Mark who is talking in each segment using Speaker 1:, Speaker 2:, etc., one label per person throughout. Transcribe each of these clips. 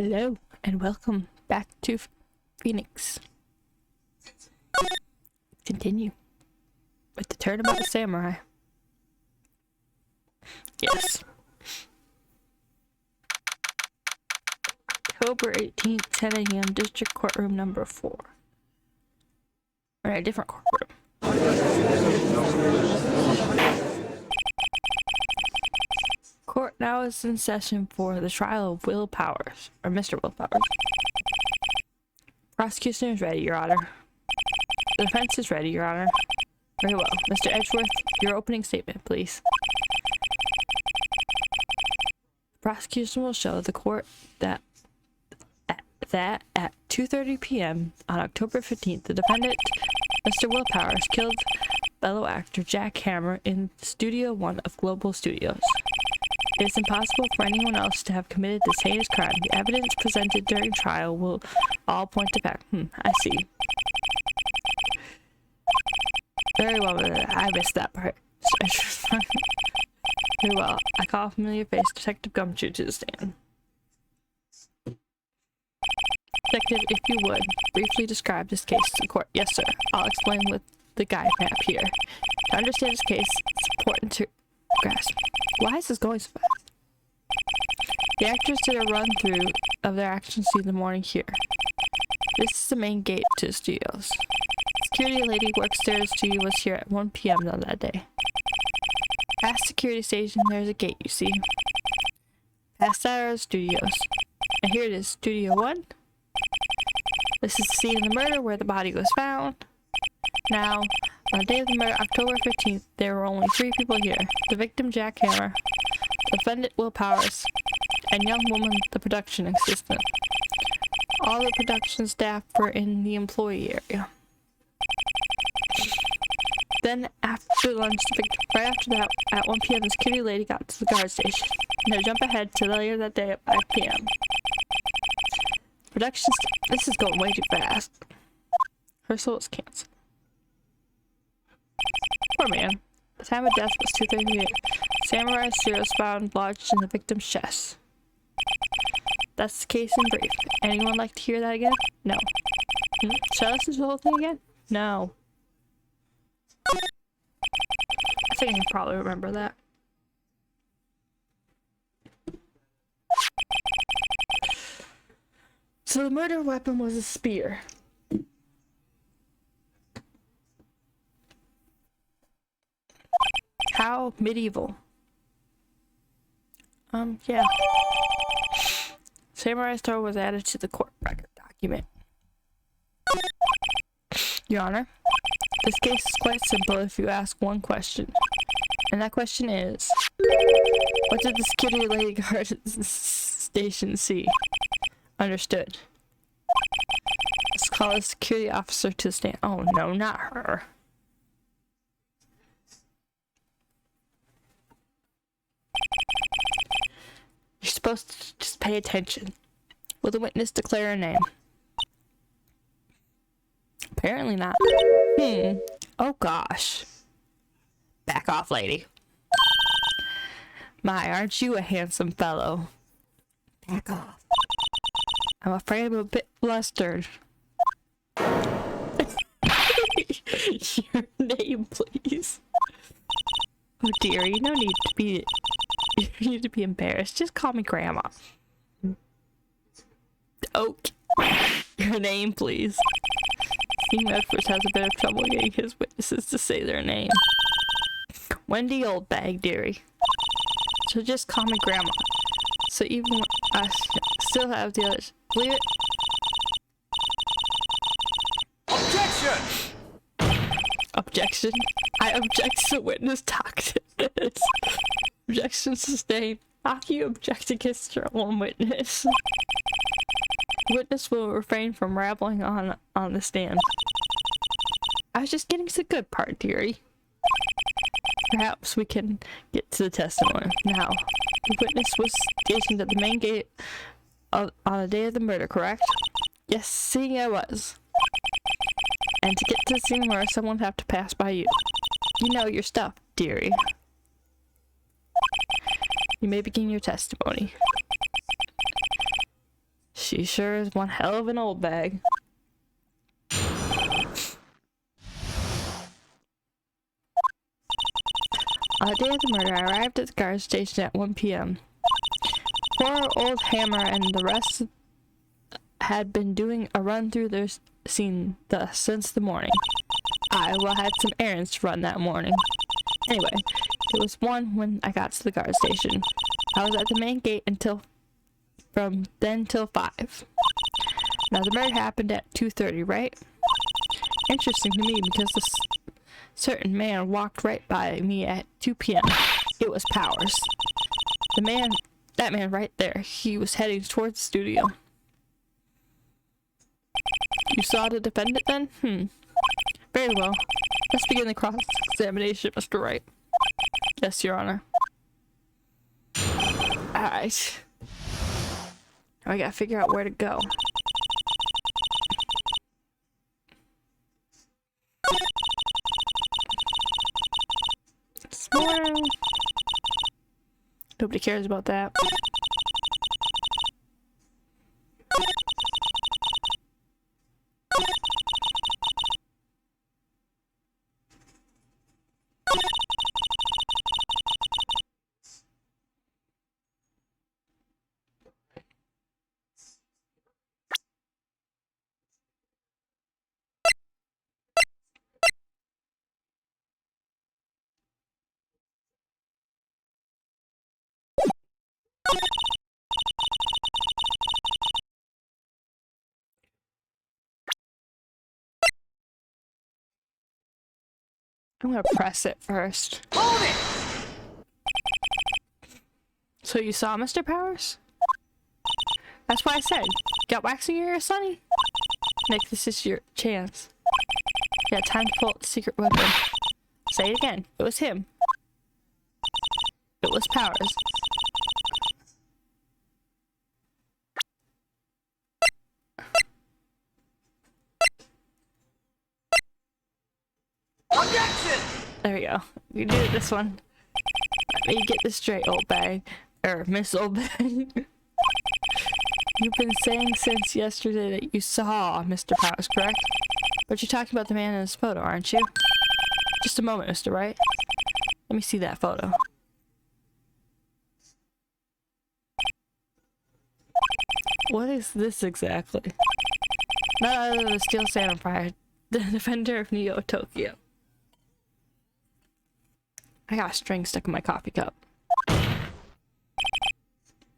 Speaker 1: Hello, and welcome back to Phoenix. Continue with the Turnabout Samurai. Yes. October 18th, 10 a.m., District Courtroom number 4. Or a different courtroom. Court now is in session for the trial of Will Powers, or Mr. Will Powers. Prosecution is ready, Your Honor. The defense is ready, Your Honor. Very well. Mr. Edgeworth, your opening statement, please. The prosecution will show the court that at 2:30 p.m. on October 15th, the defendant, Mr. Will Powers, killed fellow actor Jack Hammer in Studio 1 of Global Studios. It is impossible for anyone else to have committed this heinous crime. The evidence presented during trial will all point to fact. I see. Very well, I missed that part. Very well. I call a familiar face, Detective Gumshoe, to the stand. Detective, if you would, briefly describe this case to the court. Yes, sir. I'll explain with the guide map here. To understand this case, it's important to grasp. Why is this going so fast? The actors did a run-through of their action scene in the morning here. This is the main gate to the studios. Security lady works there. The studio was here at 1 p.m. on that day. Past security station, there's a gate, you see. Past that are the studios. And here it is, Studio 1. This is the scene of the murder where the body was found. Now, on the day of the murder, October 15th, there were only 3 people here. The victim, Jack Hammer, the defendant, Will Powers, and young woman, the production assistant. All the production staff were in the employee area. Then, after lunch, right after that, at 1 p.m., the security lady got to the guard station. Now jump ahead to later that day at 5 p.m. Production this is going way too fast. Rehearsal was canceled. Poor man. The time of death was 2:38. Samurai serial found lodged in the victim's chest. That's the case in brief. Anyone like to hear that again? No. Shall I listen to the whole thing again? No. I think I can probably remember that. So the murder weapon was a spear. How medieval. Yeah. Samurai sword was added to the court record document. Your Honor, this case is quite simple if you ask one question. And that question is, what did the security lady guard at the station see? Understood. Let's call a security officer to the stand. Oh no, not her. You're supposed to just pay attention. Will the witness declare a name? Apparently not. Oh gosh. Back off, lady. My, aren't you a handsome fellow? Back off. I'm afraid I'm a bit flustered. Your name, please. Oh dearie, no need to be. You need to be embarrassed. Just call me Grandma. Oh, your name, please. Team Edwards has a bit of trouble getting his witnesses to say their name. Wendy Oldbag, dearie. So just call me Grandma. So even when I still have the others. Believe it?
Speaker 2: Objection!
Speaker 1: Objection. I object to the witness talk. Objection sustained. How can you object against your own witness? The witness will refrain from rambling on the stand. I was just getting to the good part, dearie. Perhaps we can get to the testimony. Now, the witness was stationed at the main gate on the day of the murder, correct? Yes, seeing I was. And to get to the scene where someone would have to pass by you. You know your stuff, dearie. You may begin your testimony. She sure is one hell of an old bag. On the day of the murder, I arrived at the guard station at 1 p.m. Poor old Hammer and the rest had been doing a run through their scene since the morning. I had some errands to run that morning. Anyway, it was 1 when I got to the guard station. I was at the main gate from then till 5. Now the murder happened at 2:30, right? Interesting to me because this certain man walked right by me at 2 p.m. It was Powers. That man right there. He was heading towards the studio. You saw the defendant then? Very well. Let's begin the cross-examination, Mr. Wright. Yes, Your Honor. Alright. Now I gotta figure out where to go. Nobody cares about that. I'm gonna press it first.
Speaker 2: Hold it!
Speaker 1: So you saw Mr. Powers? That's why I said, got wax in your ear, Sonny? Nick, this is your chance. Yeah, time to pull out the secret weapon. Say it again. It was him. It was Powers.
Speaker 2: Objection!
Speaker 1: There we go. You do it this one. Let me get this straight, old bag. Miss Old Bag. You've been saying since yesterday that you saw Mr. Powers, correct? But you're talking about the man in his photo, aren't you? Just a moment, Mr. Wright. Let me see that photo. What is this exactly? None other than the Steel Samurai, the defender of Neo Tokyo. I got a string stuck in my coffee cup.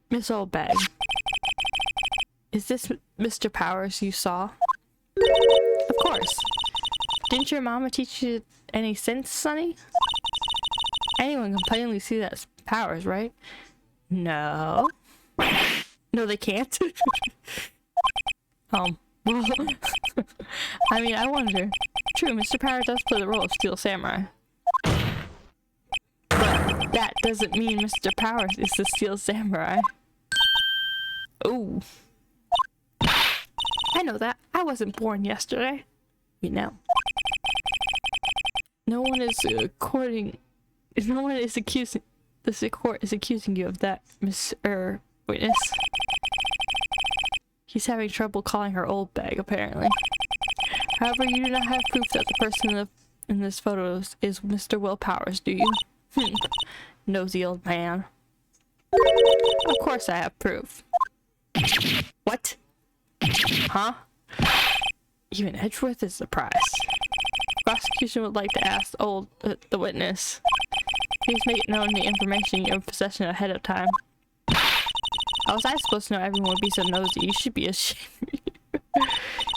Speaker 1: Miss Old Bag. Is this Mr. Powers you saw? Of course. Didn't your mama teach you any sense, Sonny? Anyone can plainly see that's Powers, right? No. No, they can't. Well, I mean, I wonder. True, Mr. Powers does play the role of Steel Samurai. But that doesn't mean Mr. Powers is the Steel Samurai. Ooh. I know that. I wasn't born yesterday. You know. No one is accusing. The court is accusing you of that, Miss Witness. He's having trouble calling her old bag, apparently. However, you do not have proof that the person in this photo is Mr. Will Powers, do you? Nosy old man. Of course I have proof. What? Huh? Even Edgeworth is surprised. Prosecution would like to ask the witness. Please make it known the information you're in possession ahead of time. How was I supposed to know everyone would be so nosy? You should be ashamed.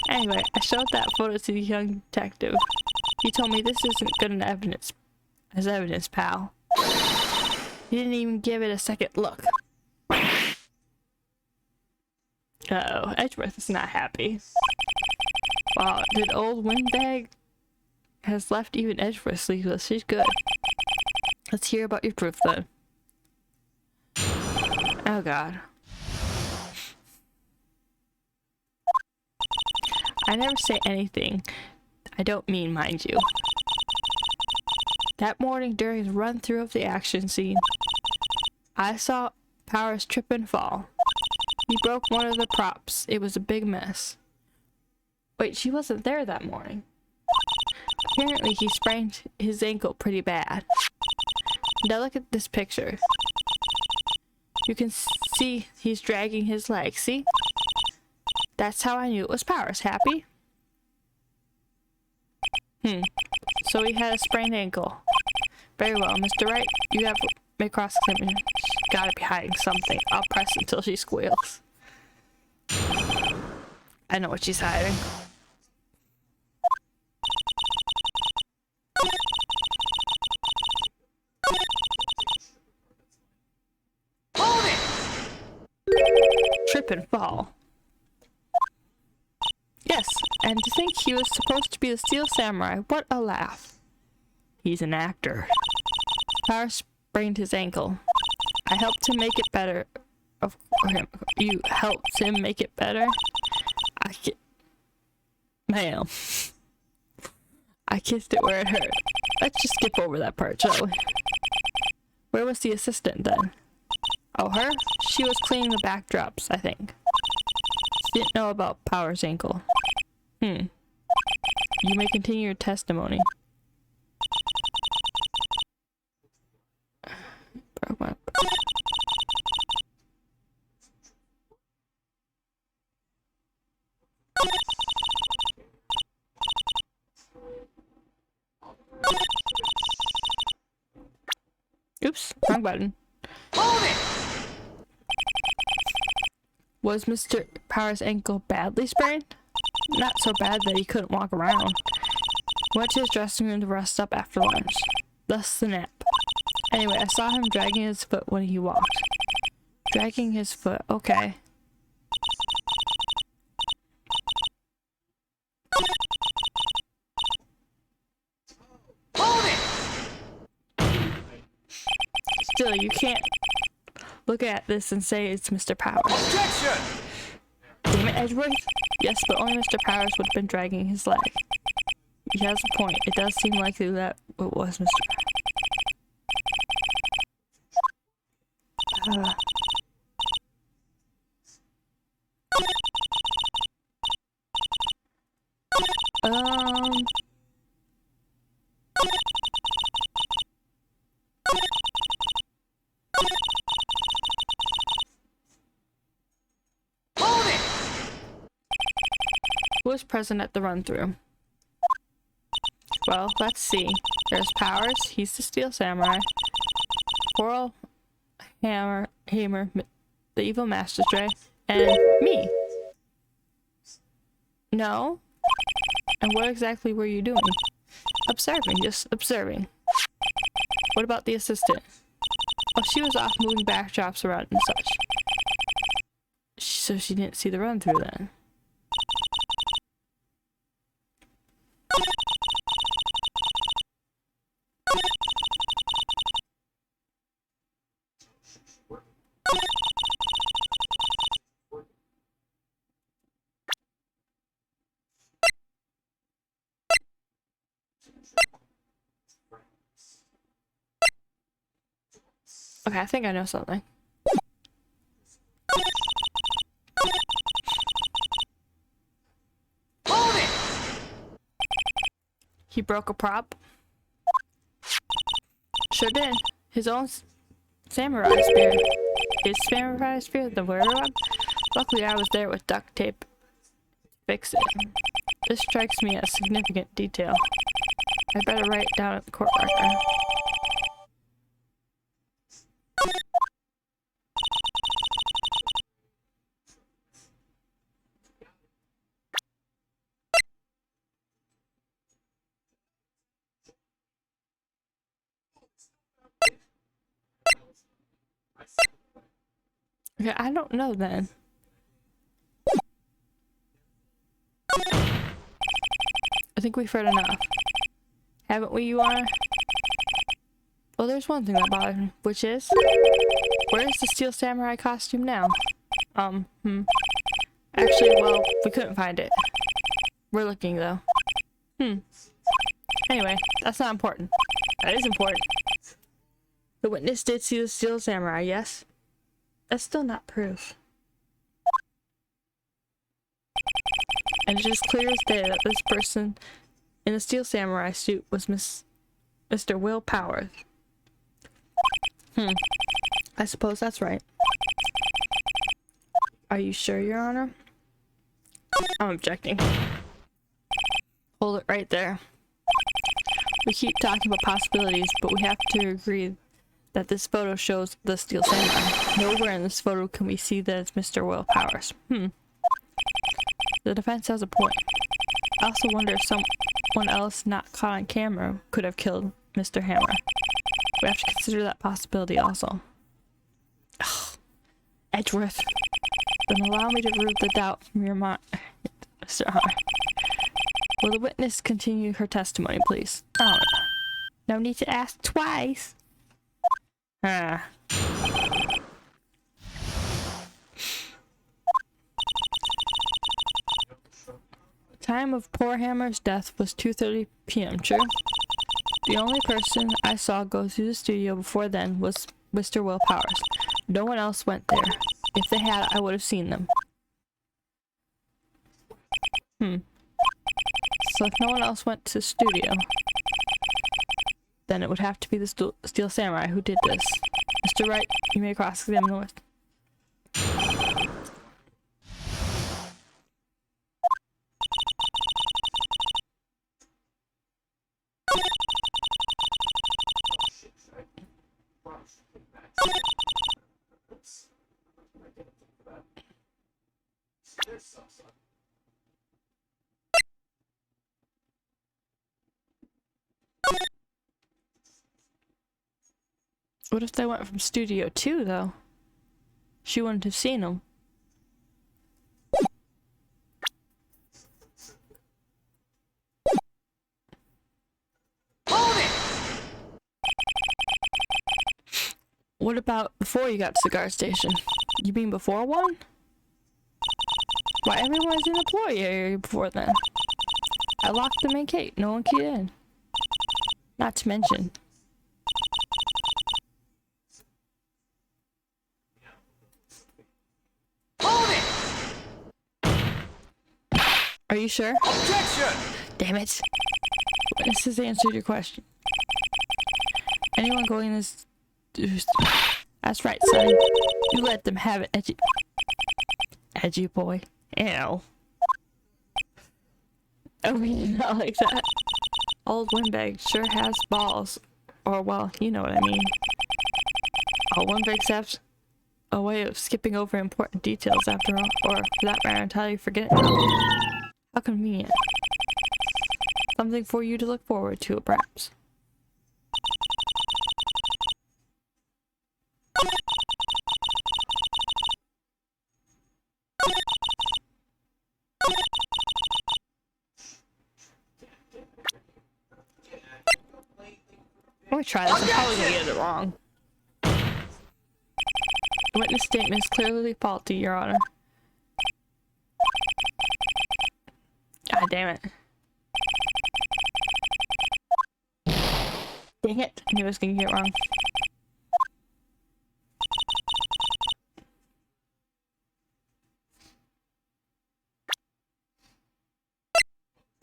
Speaker 1: Anyway, I showed that photo to the young detective. He told me this isn't good enough as evidence, pal. He didn't even give it a second look. Uh-oh, Edgeworth is not happy. Wow, did old Windbag has left even Edgeworth sleepless? She's good. Let's hear about your proof then. Oh god. I never say anything I don't mean, mind you. That morning during the run-through of the action scene, I saw Powers trip and fall. He broke one of the props. It was a big mess. Wait, she wasn't there that morning. Apparently he sprained his ankle pretty bad. Now look at this picture. You can see he's dragging his leg, see? That's how I knew it was Powers. Happy? So he had a sprained ankle. Very well, Mr. Wright. You have may cross-examine. She's gotta be hiding something. I'll press until she squeals. I know what she's hiding.
Speaker 2: Hold it!
Speaker 1: Trip and fall. Yes, and to think he was supposed to be the Steel Samurai. What a laugh. He's an actor. Powers sprained his ankle. I helped him make it better. You helped him make it better? Ma'am. I kissed it where it hurt. Let's just skip over that part, shall we? Where was the assistant then? Oh, her? She was cleaning the backdrops, I think. She didn't know about Powers' ankle. You may continue your testimony. Oops, wrong button.
Speaker 2: Hold it!
Speaker 1: Was Mr. Powers' ankle badly sprained? Not so bad that he couldn't walk around. Went to his dressing room to rest up after lunch. Thus the nap. Anyway, I saw him dragging his foot when he walked. Dragging his foot, okay.
Speaker 2: Hold it!
Speaker 1: Still, you can't look at this and say it's Mr. Powers.
Speaker 2: Objection!
Speaker 1: Damn it, Edgeworth. Yes, but only Mr. Powers would have been dragging his leg. He has a point. It does seem likely that it was Mr. Powers.
Speaker 2: Hold it!
Speaker 1: Who was present at the run-through? Well, let's see. There's Powers. He's the Steel Samurai. Coral, Hammer, the Evil Master Stray, and me. No? And what exactly were you doing? Observing, just observing. What about the assistant? Oh, she was off moving backdrops around and such. So she didn't see the run-through then. Okay, I think I know something.
Speaker 2: Hold it!
Speaker 1: He broke a prop? Sure did. His own samurai spear. His samurai spear, the wearer one? Luckily I was there with duct tape to fix it. This strikes me as significant detail. I better write it down at the court record. Okay, I don't know then. I think we've heard enough. Haven't we, Your Honor? Well, there's one thing that bothers me, which is... Where's the Steel Samurai costume now? Actually, well, we couldn't find it. We're looking, though. Anyway, that's not important. That is important. The witness did see the Steel Samurai, yes? That's still not proof. And it is clear as day that this person in the steel samurai suit was Mr. Will Powers. I suppose that's right. Are you sure, Your Honor? I'm objecting. Hold it right there. We keep talking about possibilities, but we have to agree that this photo shows the steel samurai. Nowhere in this photo can we see that it's Mr. Will Powers. The defense has a point. I also wonder if someone else not caught on camera could have killed Mr. Hammer. We have to consider that possibility also. Ugh. Edgeworth. Then allow me to remove the doubt from your mind, Mr. Hammer. Will the witness continue her testimony, please? Oh, no need to ask twice. The time of poor Hammer's death was 2:30 p.m., true? The only person I saw go through the studio before then was Mr. Will Powers. No one else went there. If they had, I would have seen them. So if no one else went to the studio, then it would have to be the steel samurai who did this. Mr. Wright, you may cross-examine the witness. What if they went from studio 2, though? She wouldn't have seen them.
Speaker 2: Hold it!
Speaker 1: What about before you got to the guard station? You mean before one? Why, everyone was in the employee area before then. I locked the main gate. No one keyed in. Not to mention...
Speaker 2: Hold it!
Speaker 1: Are you sure?
Speaker 2: Objection!
Speaker 1: Damn it. Witness has answered your question. Anyone going this... That's right, son. You let them have it, edgy... Edgy boy. Ew. Oh, not like that. Old windbag sure has balls. Or, well, you know what I mean. All windbags have a way of skipping over important details after all. Or, for that matter, entirely forgetting them. How convenient. Something for you to look forward to, perhaps. Let me try this. I'm probably gonna get it wrong. The witness statement is clearly faulty, Your Honor. God damn it. Dang it. I knew I was gonna get it wrong.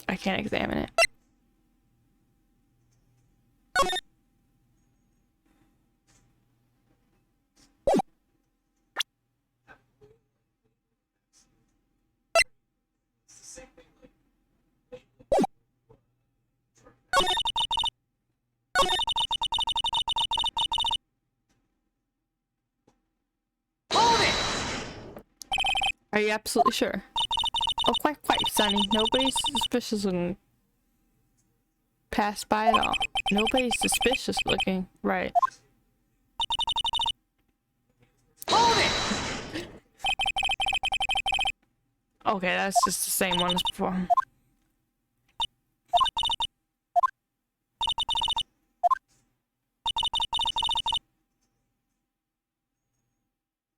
Speaker 1: I can't examine it.
Speaker 2: Hold it!
Speaker 1: Are you absolutely sure? Oh, quite, Sonny. Nobody's suspicious looking. Passed by at all. Nobody's suspicious looking. Right.
Speaker 2: Hold it!
Speaker 1: Okay, that's just the same one as before.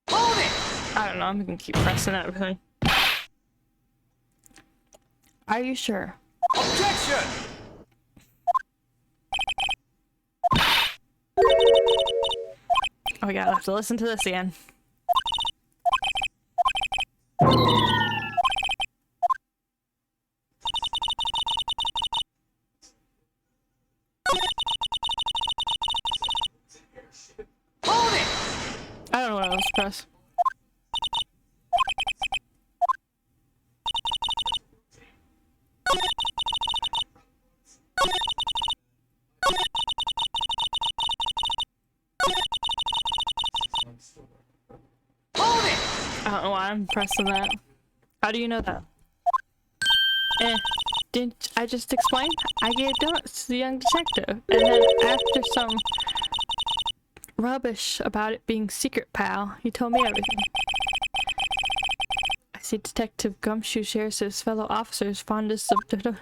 Speaker 2: Hold it!
Speaker 1: I don't know, I'm gonna keep pressing everything. Are you sure?
Speaker 2: Objection!
Speaker 1: Oh my god, I have to listen to this again. don't know what else to press.
Speaker 2: Hold it!
Speaker 1: I don't know why I'm pressing that. How do you know that? Didn't I just explain? I gave donuts to the young detective, and then after some rubbish about it being secret, pal, he told me everything. I see Detective Gumshoe shares his fellow officers' fondness of donuts.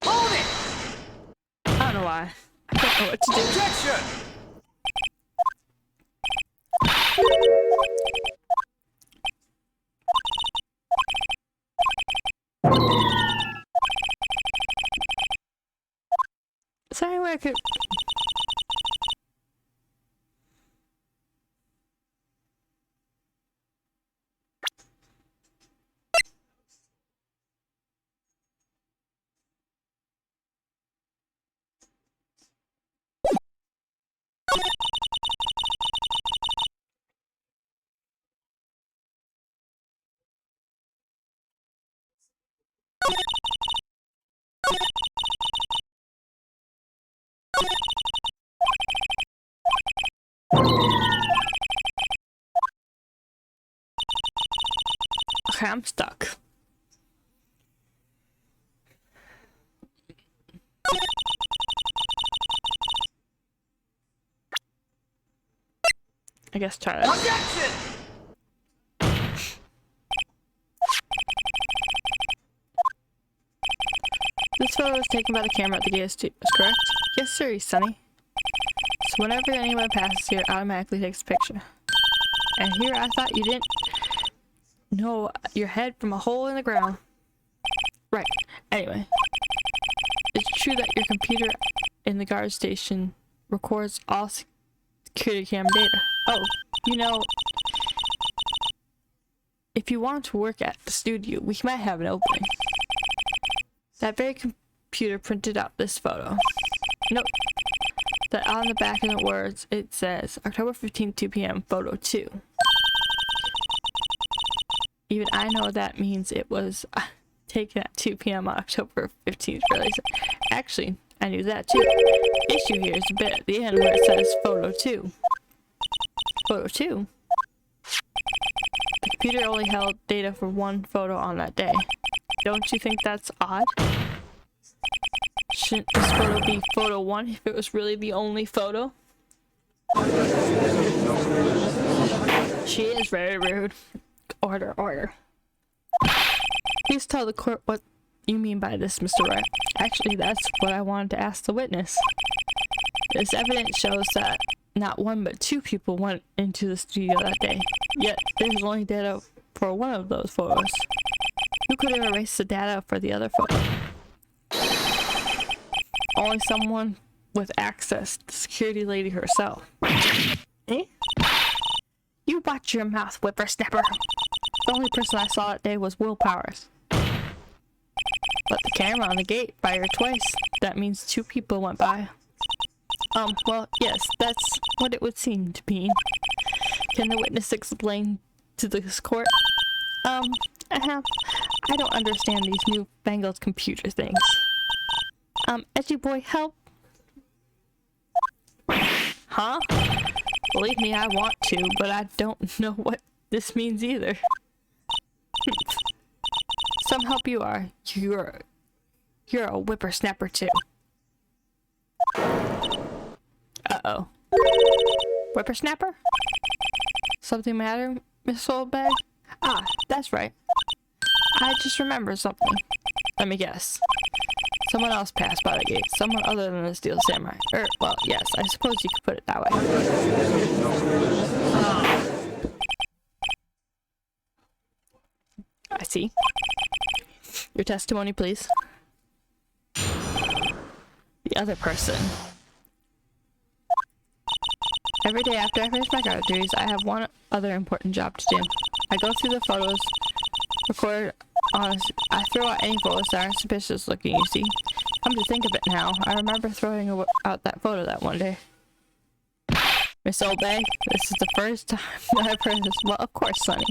Speaker 2: Hold it!
Speaker 1: I don't know why. I don't know what to do.
Speaker 2: Objection!
Speaker 1: Is there any way I could... Okay, I'm stuck. I guess try this.
Speaker 2: Objection!
Speaker 1: This photo was taken by the camera at the gate, is correct? Yes, sir, Sonny. So whenever anyone passes here, it automatically takes a picture. And here I thought you didn't know your head from a hole in the ground. Right. Anyway. It's true that your computer in the guard station records all security camera data. Oh, you know, if you want to work at the studio, we might have an opening. That very computer printed out this photo. Note that on the back of the words it says October 15th, 2 p.m. photo 2. Even I know that means it was taken at 2 p.m. on October 15th. Really. Actually, I knew that too. Issue here is a bit at the end where it says photo 2. Photo 2? The computer only held data for one photo on that day. Don't you think that's odd? Shouldn't this photo be photo 1 if it was really the only photo? She is very rude. Order, order. Please tell the court what you mean by this, Mr. Wright. Actually, that's what I wanted to ask the witness. This evidence shows that not one but two people went into the studio that day, yet there's only data for one of those photos. Who could have erased the data for the other photo? Only someone with access, the security lady herself. Eh? You watch your mouth, whippersnapper. The only person I saw that day was Will Powers. But the camera on the gate fired twice. That means two people went by. Well, yes, that's what it would seem to be. Can the witness explain to this court? I don't understand these newfangled computer things. Edgy boy, help. Huh? Believe me, I want to, but I don't know what this means either. Some help you are. You're a whippersnapper too. Uh-oh. Whippersnapper? Something matter, Miss Oldbag? Ah, that's right. I just remembered something. Let me guess. Someone else passed by the gate. Someone other than the Steel Samurai. Well, yes, I suppose you could put it that way. I see. Your testimony, please. The other person. Every day after I finish my guard duties, I have one other important job to do. I go through the photos, record on. I throw out any photos that aren't suspicious looking, you see. Come to think of it now, I remember throwing out that photo that one day. Miss Oldbay, this is the first time I've heard this. Well, of course, Sonny.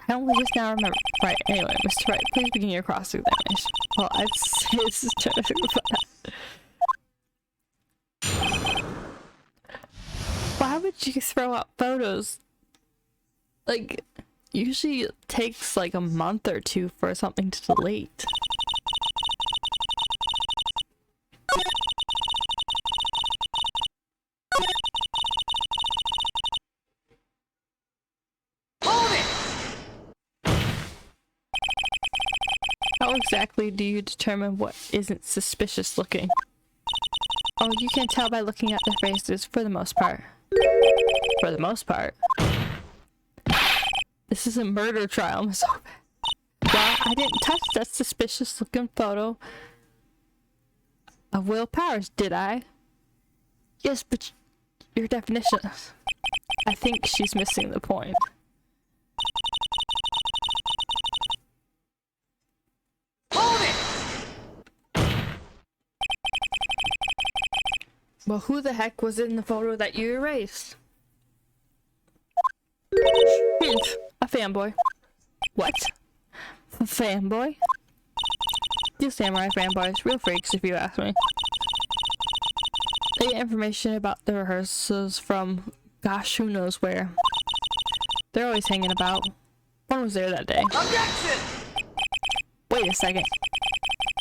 Speaker 1: I only just now remember. Right, anyway, Mr. Wright, please begin your cross-examination. Well, I'd say this is true, but... Why would you throw out photos? Like, usually it takes like a month or two for something to delete. How exactly do you determine what isn't suspicious looking? Oh, you can tell by looking at their faces for the most part. For the most part. This is a murder trial, Miss Oldbay. Well, I didn't touch that suspicious looking photo of Will Powers, did I? Yes, but your definition... I think she's missing the point. Well, who the heck was in the photo that you erased? A fanboy. What? A fanboy? These samurai fanboys, real freaks if you ask me. They get information about the rehearsals from gosh who knows where. They're always hanging about. One was there that day.
Speaker 2: Objection!
Speaker 1: Wait a second.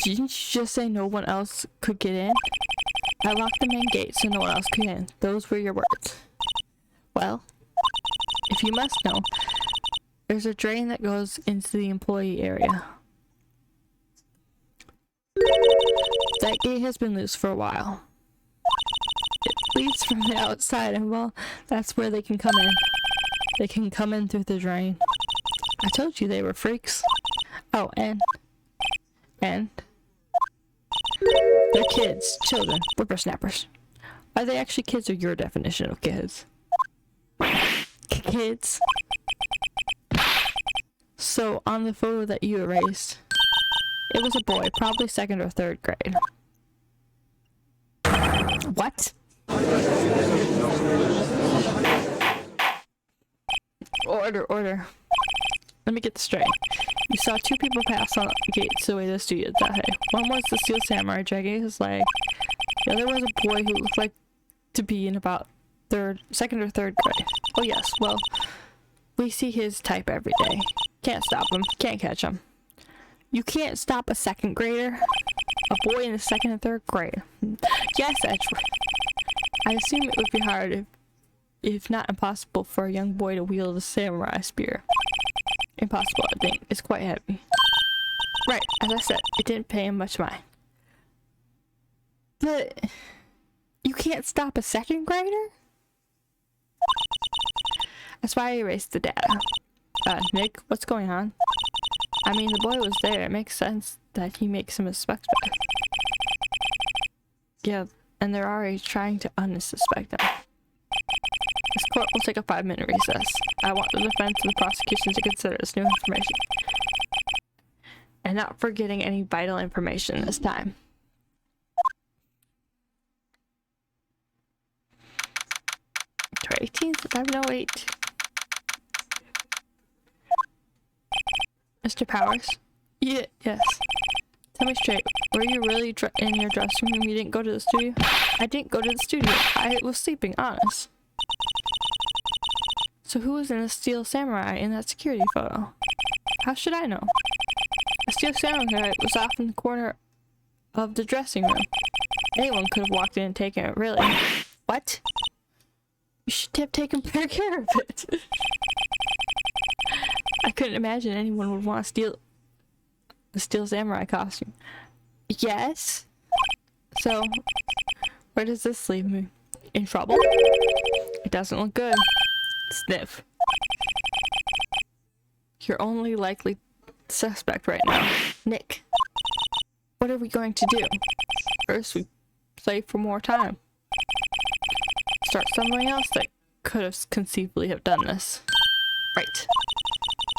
Speaker 1: Didn't you just say no one else could get in? I locked the main gate so no one else could in. Those were your words. Well, if you must know, there's a drain that goes into the employee area. That gate has been loose for a while. It leads from the outside and well, that's where they can come in. They can come in through the drain. I told you they were freaks. Oh, and they're kids, children, whippersnappers. Are they actually kids or your definition of kids? Kids. So, on the photo that you erased, it was a boy, probably 2nd or 3rd grade. What? Order. Let me get this straight. You saw 2 people pass on the gates the way the studio that day. One was the Steel Samurai dragging his leg. The other was a boy who looked like to be in about 2nd or 3rd grade. Oh yes, well, we see his type every day. Can't stop him. Can't catch him. You can't stop a 2nd grader? A boy in the 2nd and 3rd grade? Yes, that's right. I assume it would be hard, if not impossible, for a young boy to wield a samurai spear. Impossible, I think. It's quite heavy. Right, as I said, it didn't pay him much mind. But you can't stop a 2nd grader? That's why I erased the data. Nick, what's going on? I mean, the boy was there. It makes sense that he makes him a suspect. Yeah, and they're already trying to unsuspect him. This court will take a 5-minute recess. I want the defense and the prosecution to consider this new information. And not forgetting any vital information this time. October 18th, 1108. Mr. Powers? Yes. Tell me straight, were you really in your dressing room? You didn't go to the studio? I didn't go to the studio. I was sleeping, honest. So who was in the steel samurai in that security photo? How should I know? A steel samurai was off in the corner of the dressing room. Anyone could have walked in and taken it, really. What? You should have taken better care of it. I couldn't imagine anyone would want to steal the steel samurai costume. Yes? So, where does this leave me? In trouble? It doesn't look good. Sniff. You're only likely suspect right now. Nick. What are we going to do? First, we play for more time. Start something else that could have conceivably have done this. Right.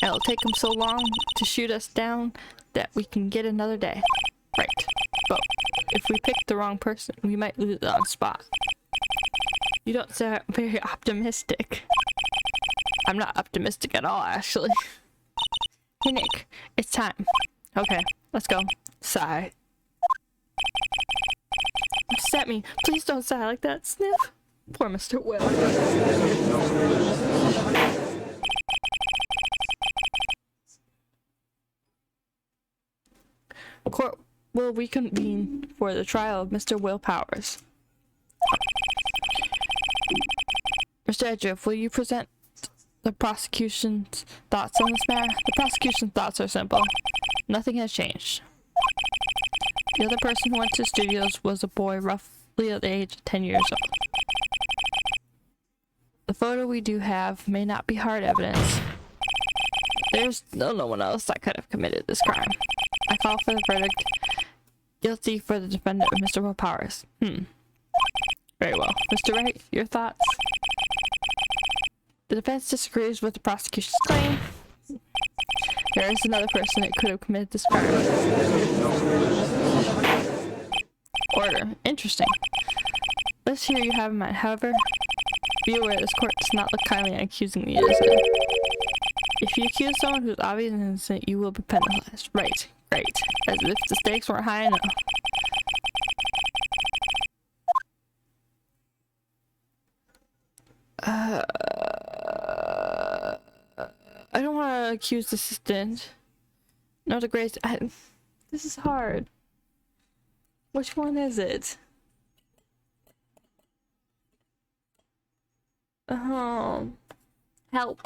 Speaker 1: It'll take them so long to shoot us down that we can get another day. Right. But if we pick the wrong person, we might lose it on spot. You don't sound very optimistic. I'm not optimistic at all, actually. Hey Nick, it's time. Okay, let's go. Sigh. Upset me. Please don't sigh like that, Sniff. Poor Mr. Will. Court will reconvene for the trial of Mr. Will Powers. Mr. Edgeworth, will you present the prosecution's thoughts on this matter? The prosecution's thoughts are simple. Nothing has changed. The other person who went to studios was a boy roughly at the age of 10 years old. The photo we do have may not be hard evidence. There's no one else that could have committed this crime. I call for the verdict. Guilty for the defendant, Mr. Will Powers. Very well. Mr. Wright, your thoughts? The defense disagrees with the prosecution's claim. There is another person that could have committed this crime. Order. Interesting. Let's hear you have in mind. However, be aware this court does not look kindly on accusing the innocent. If you accuse someone who's obviously innocent, you will be penalized. Right. Great. As if the stakes weren't high enough. I don't want to accuse the assistant. No, the grace. This is hard. Which one is it? Help.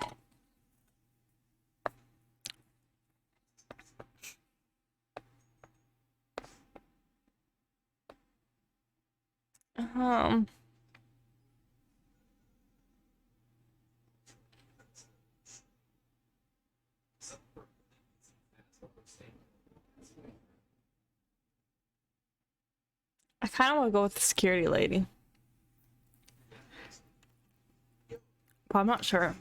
Speaker 1: I kind of want to go with the security lady. But I'm not sure.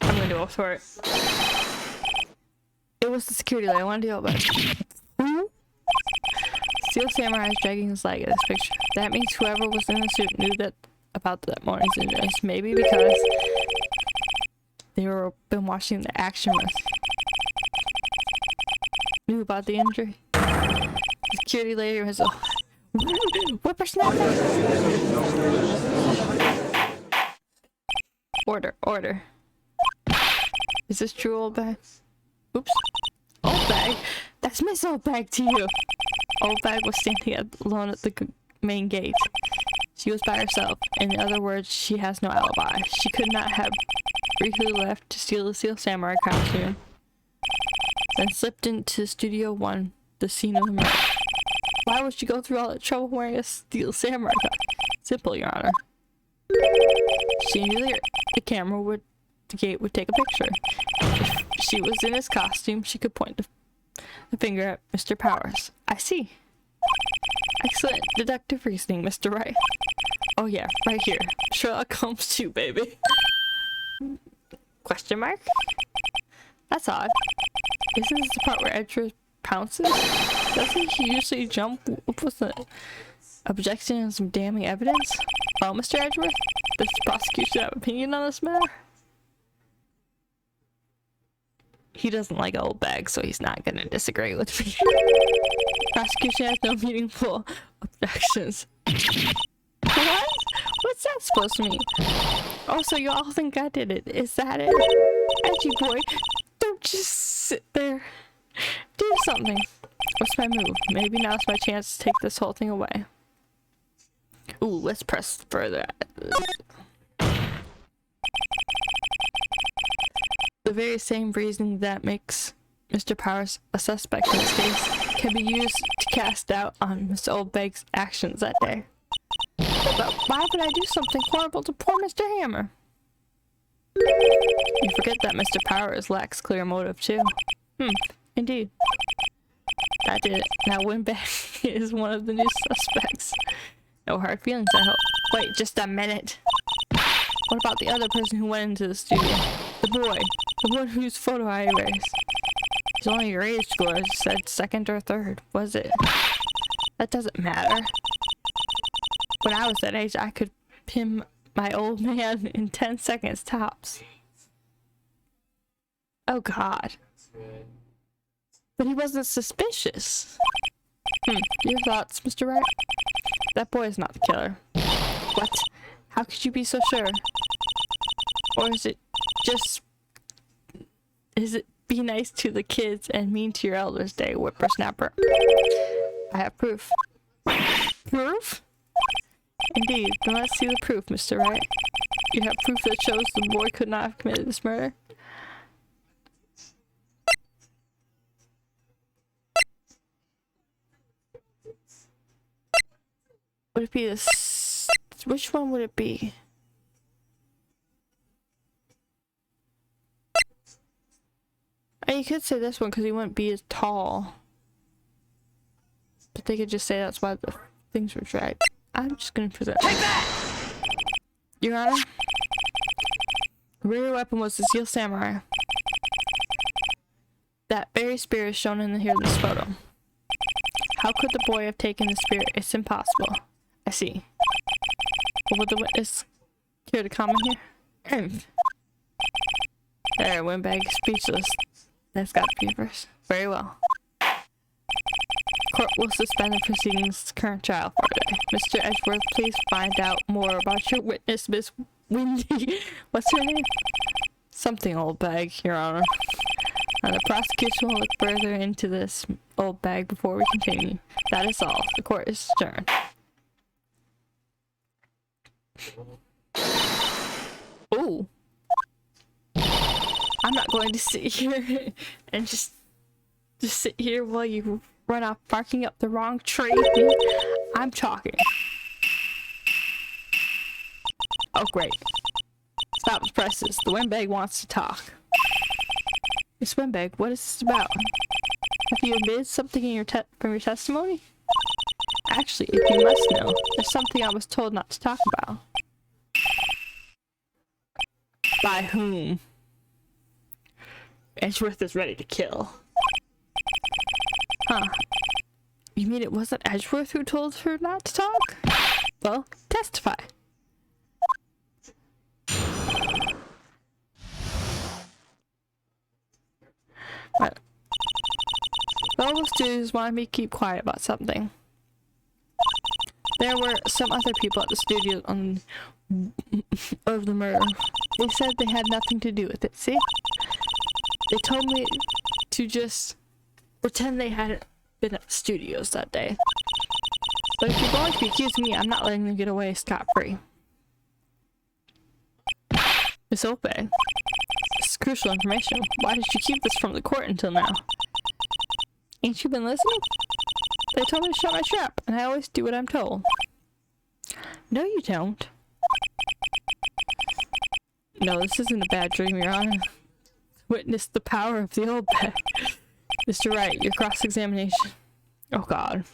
Speaker 1: I'm gonna go for it. It was the security lady. I want to deal with it. Steel Samurai is dragging his leg in this picture. That means whoever was in the suit knew that about that morning's injuries. Maybe because they were been watching the action with. Knew about the injury. The security lady was a whippersnapper. Order. Is this true, old bag? Oops. Old bag? That's Miss Old Bag to you. Old bag was standing alone at the main gate. She was by herself. In other words, she has no alibi. She could not have briefly left to steal the Steel Samurai costume, then slipped into Studio 1, the scene of the murder. Why would she go through all that trouble wearing a Steel Samurai costume? Simple, Your Honor. She knew that the gate would take a picture. If she was in his costume, she could point the finger at Mr. Powers. I see. Excellent deductive reasoning, Mr. Wright. Oh yeah, right here. Sherlock Holmes 2, baby. Question mark? That's odd. Isn't this the part where Edgeworth pounces? Doesn't he usually jump with an objection and some damning evidence? Well, Mr. Edgeworth, does the prosecution have an opinion on this matter? he doesn't like old bags, so he's not gonna disagree with me. Prosecution has no meaningful objections. What? What's that supposed to mean? Oh, so you all think I did it? Is that it? Edgy boy, don't just sit there. Do something. What's my move? Maybe now's my chance to take this whole thing away. Ooh, let's press further. The very same reasoning that makes Mr. Powers a suspect in this case can be used to cast doubt on Mr. Oldbag's actions that day. But why would I do something horrible to poor Mr. Hammer? You forget that Mr. Powers lacks clear motive too. Indeed. That did it. Now Windbag is one of the new suspects. No hard feelings, I hope. Wait, just a minute. What about the other person who went into the studio? The boy. The one whose photo I erased. It's only your age score. It said second or third. Was it? That doesn't matter. When I was that age, I could pin my old man in 10 seconds tops. Oh god. But he wasn't suspicious. Your thoughts, Mr. Wright? That boy is not the killer. What? How could you be so sure? Or is it just... Is it be nice to the kids and mean to your elders day, whippersnapper? I have proof. Proof? Indeed. Then let's see the proof, Mr. Wright. You have proof that shows the boy could not have committed this murder? Would it be this? Which one would it be? Oh, you could say this one because he wouldn't be as tall. But they could just say that's why the things were dragged. I'm just gonna present.
Speaker 2: Take that!
Speaker 1: Your Honor, the rear weapon was the Steel Samurai. That very spear is shown in this photo. How could the boy have taken the spear? It's impossible. I see. Well, would the witness care to comment here? There, Windbag, speechless. That's got to be first. Very well. Court will suspend the proceedings current trial for today. Mr. Edgeworth, please find out more about your witness, Miss Windy. What's her name? Something old bag, Your Honor. And the prosecution will look further into this old bag before we continue. That is all. The court is adjourned. Ooh. I'm not going to sit here and just sit here while you run off barking up the wrong tree. I'm talking. Oh great. Stop the presses. The Windbag wants to talk. Miss Windbag, what is this about? Have you admitted something in from your testimony? Actually, if you must know, there's something I was told not to talk about. By whom? Edgeworth is ready to kill. Huh. You mean it wasn't Edgeworth who told her not to talk? Well, testify. What? All those dudes wanted me to keep quiet about something. There were some other people at the studio of the murder. They said they had nothing to do with it, see? They told me to just pretend they hadn't been at the studios that day. But if you're going to be accusing me, I'm not letting them get away scot-free. Miss Opay, this is crucial information. Why did you keep this from the court until now? Ain't you been listening? They told me to shut my trap, and I always do what I'm told. No, you don't. No, this isn't a bad dream, Your Honor. Witness the power of the old bag. Mr. Wright, your cross-examination. Oh god.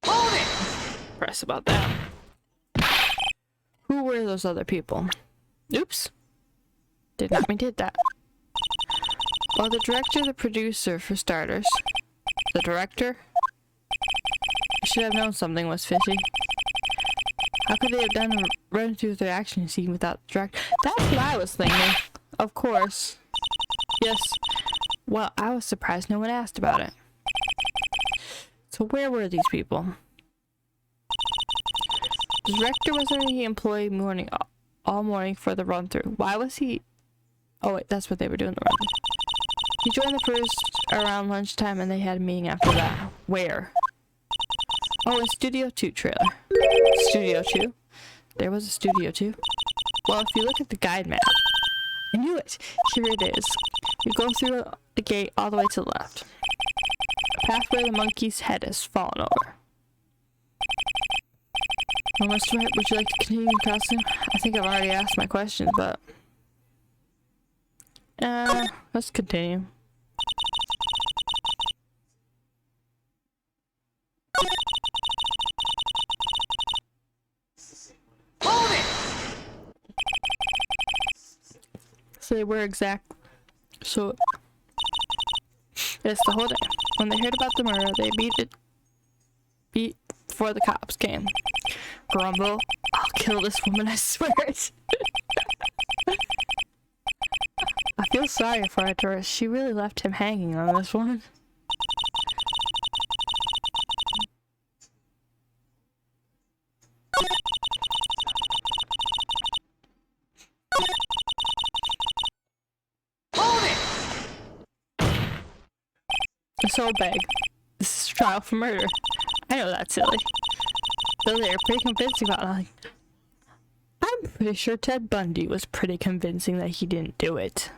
Speaker 2: Hold it!
Speaker 1: Press about that. Who were those other people? Oops. Did not mean did that. Well, the director, the producer, for starters. The director? should have known something was fishy. How could they have done a run through their action scene without the director? That's what I was thinking. Of course. Yes. Well, I was surprised no one asked about it. So where were these people? The director was in the employee morning all morning for the run through. Why was he? Oh wait, that's what they were doing, the run through. He joined the first around lunchtime and they had a meeting after that. Where? Oh, in Studio 2 trailer. Studio 2? There was a Studio 2? Well, if you look at the guide map. I knew it! Here it is. You go through the gate all the way to the left. A path where the monkey's head has fallen over. Well, Mr. Wright, would you like to continue your costume? I think I've already asked my questions, but... let's continue.
Speaker 2: Hold it!
Speaker 1: So they were exact. So it's the whole day. When they heard about the murder, they beat before the cops came. Grumble, I'll kill this woman, I swear it. I feel sorry for her, Doris. She really left him hanging on this one. So big. This is a trial for murder. I know that's silly. Though they're pretty convincing about it. Like, I'm pretty sure Ted Bundy was pretty convincing that he didn't do it.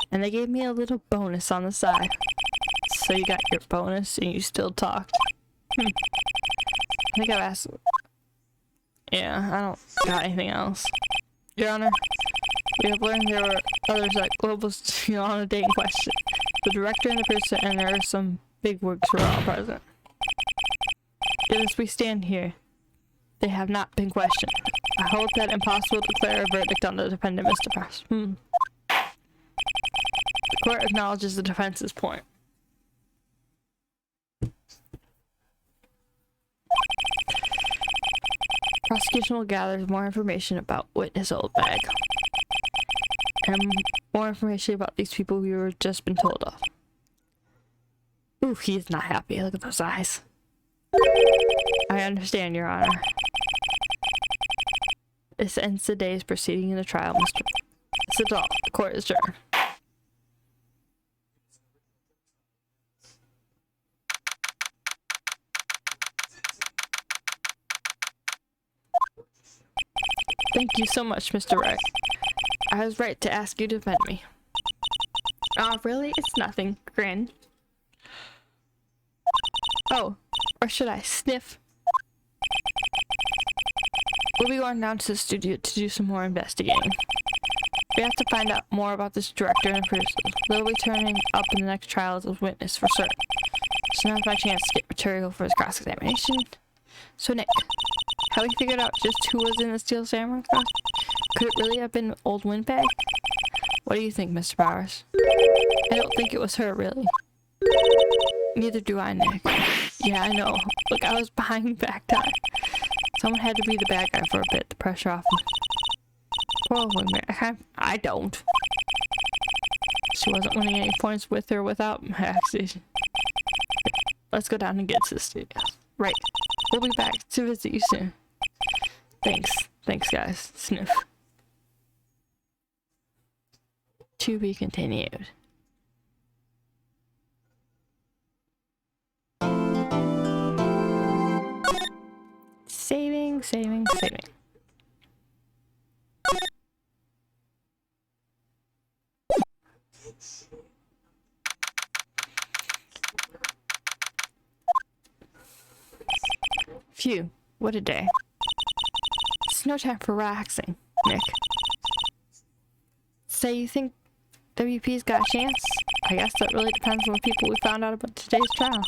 Speaker 1: And they gave me a little bonus on the side. So you got your bonus and you still talked. I think I've asked... Yeah, I don't got anything else. Your Honor, we have learned there were others at Global Studio on a dating question. The director and the person, and there are some big wigs who are all present. Yet as we stand here, they have not been questioned. I hold that impossible to declare a verdict on the defendant, Mr. Press. The court acknowledges the defense's point. Prosecution will gather more information about witness old bag. And more information about these people we were just been told of. Ooh, he's not happy. Look at those eyes. I understand, Your Honor. This ends the day's proceeding in the trial, Mr. That's all. The court is adjourned. Thank you so much, Mr. Wright. I was right to ask you to defend me. Oh, really? It's nothing. Grin. Oh, or should I sniff? We'll be going down to the studio to do some more investigating. We have to find out more about this director and producer. They'll be turning up in the next trial as a witness for certain. So now's my chance to get material for his cross-examination. So Nick, have we figured out just who was in the Steel Samurai costume? Could it really have been old Windbag? What do you think, Mr. Powers? I don't think it was her, really. Neither do I, Nick. Yeah, I know. Look, I was behind back time. Someone had to be the bad guy for a bit, the pressure off me. Poor Windbag. I don't. She wasn't winning any points with or without my accusation. Let's go down and get to the studio. Right. We'll be back to visit you soon. Thanks. Thanks, guys. Sniff. To be continued. Saving, saving, saving. Phew, what a day. It's no time for relaxing, Nick. Say you think WP's got a chance? I guess that really depends on the people we found out about today's trial.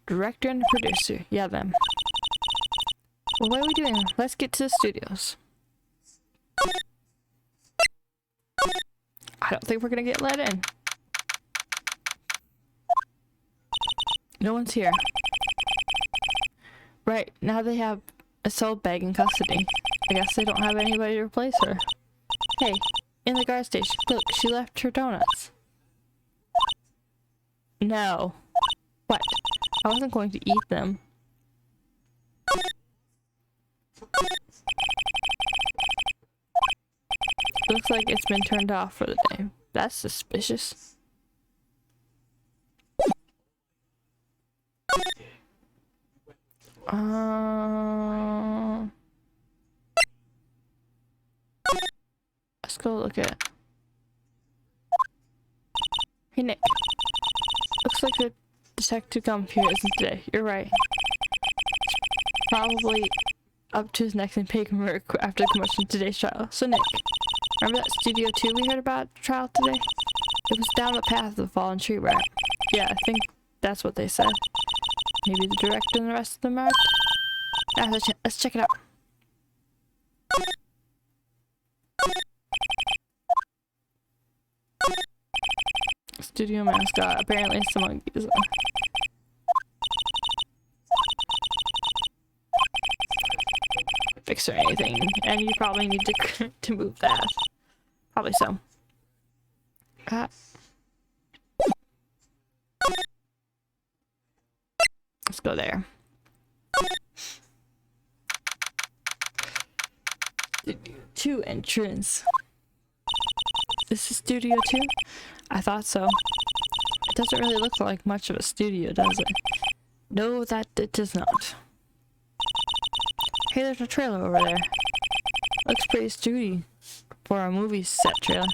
Speaker 1: Director and the producer, yeah, them. Well, what are we doing? Let's get to the studios. I don't think we're gonna get let in. No one's here. Right, now they have a soul bag in custody. I guess they don't have anybody to replace her. Hey, in the guard station. Look, she left her donuts. No. What? I wasn't going to eat them. Looks like it's been turned off for the day. That's suspicious. Let's go look at it. Hey Nick. Looks like the detective come here isn't today. You're right. Probably up to his neck in paperwork after the commotion of today's trial. So Nick, remember that Studio 2 we heard about the trial today? It was down the path of the fallen tree, right? Yeah, I think that's what they said. Maybe the director and the rest of them are? Yeah, let's check it out. Studio mascot. Apparently it's the monkeys. Fix or anything, and you probably need to move that. Probably so. Let's go there. Studio 2 entrance. This is Studio 2? I thought so. It doesn't really look like much of a studio, does it? No, that it does not. Hey, there's a trailer over there. Looks pretty studio for a movie set trailer.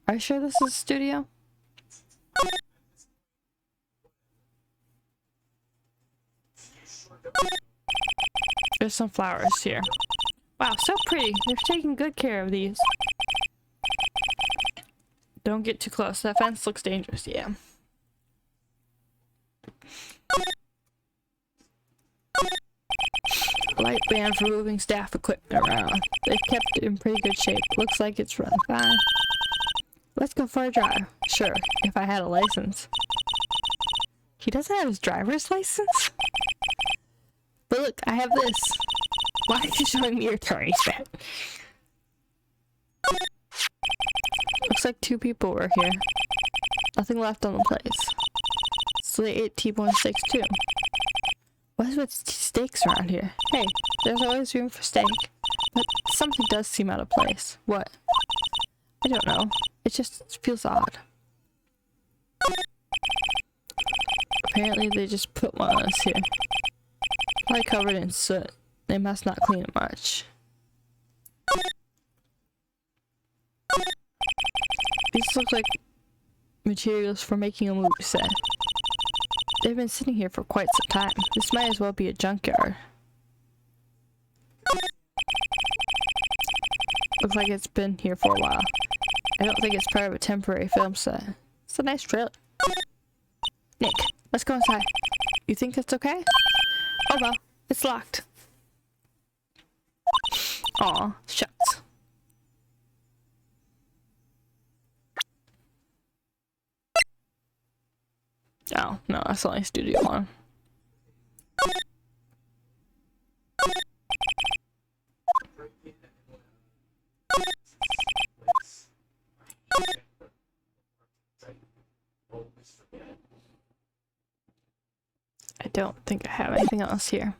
Speaker 1: Are you sure this is a studio? There's some flowers here. Wow, so pretty. They're taking good care of these. Don't get too close. That fence looks dangerous, yeah. Light band for moving staff equipment around. They've kept it in pretty good shape. Looks like it's run fine. Let's go for a drive. Sure, if I had a license. He doesn't have his driver's license? But look, I have this. Why are you showing me your attorney's badge? Looks like 2 people were here. Nothing left on the place. So they ate T-bone steaks too. What is with steaks around here? Hey, there's always room for steak. But something does seem out of place. What? I don't know. It just feels odd. Apparently they just put one on us here. Probably covered in soot. They must not clean it much. These look like materials for making a movie set. They've been sitting here for quite some time. This might as well be a junkyard. Looks like it's been here for a while. I don't think it's part of a temporary film set. It's a nice trailer. Nick, let's go inside. You think it's okay? Oh well, it's locked. Aw, shucks. Oh, no, that's only Studio 1. I don't think I have anything else here.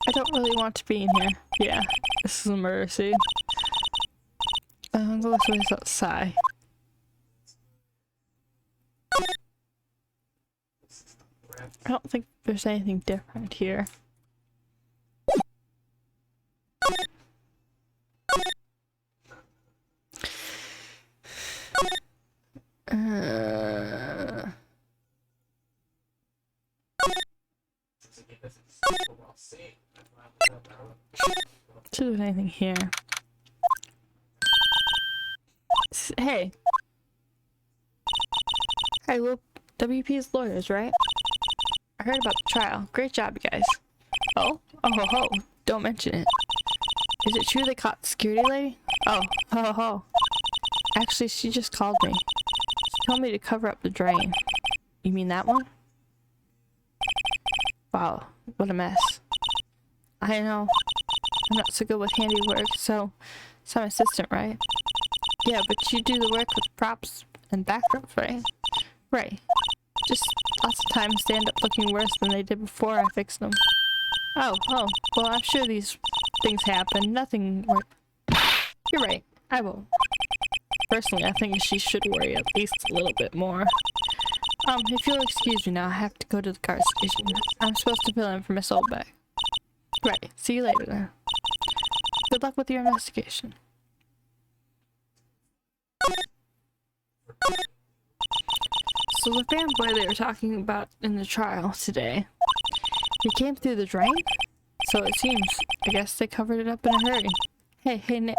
Speaker 1: I don't really want to be in here. Yeah, this is a murder scene. I'm gonna go outside. I don't think there's anything different here. See if there's anything here. Hey. Hey, well, WP's lawyers, right? I heard about the trial. Great job, you guys. Oh? Oh ho ho. Don't mention it. Is it true they caught the security lady? Oh, ho ho ho. Actually, she just called me. She told me to cover up the drain. You mean that one? Wow, what a mess. I know. I'm not so good with handiwork, so I'm assistant, right? Yeah, but you do the work with props and backdrops, right? Right. Just lots of times they end up looking worse than they did before I fixed them. Oh, well, I'm sure these things happen. Nothing You're right. I will. Personally, I think she should worry at least a little bit more. If you'll excuse me now, I have to go to the car station. I'm supposed to fill in for Miss Oldbeck. Right. See you later then. Good luck with your investigation. So the fanboy they were talking about in the trial today, he came through the drain? So it seems. I guess they covered it up in a hurry. Hey, Nick.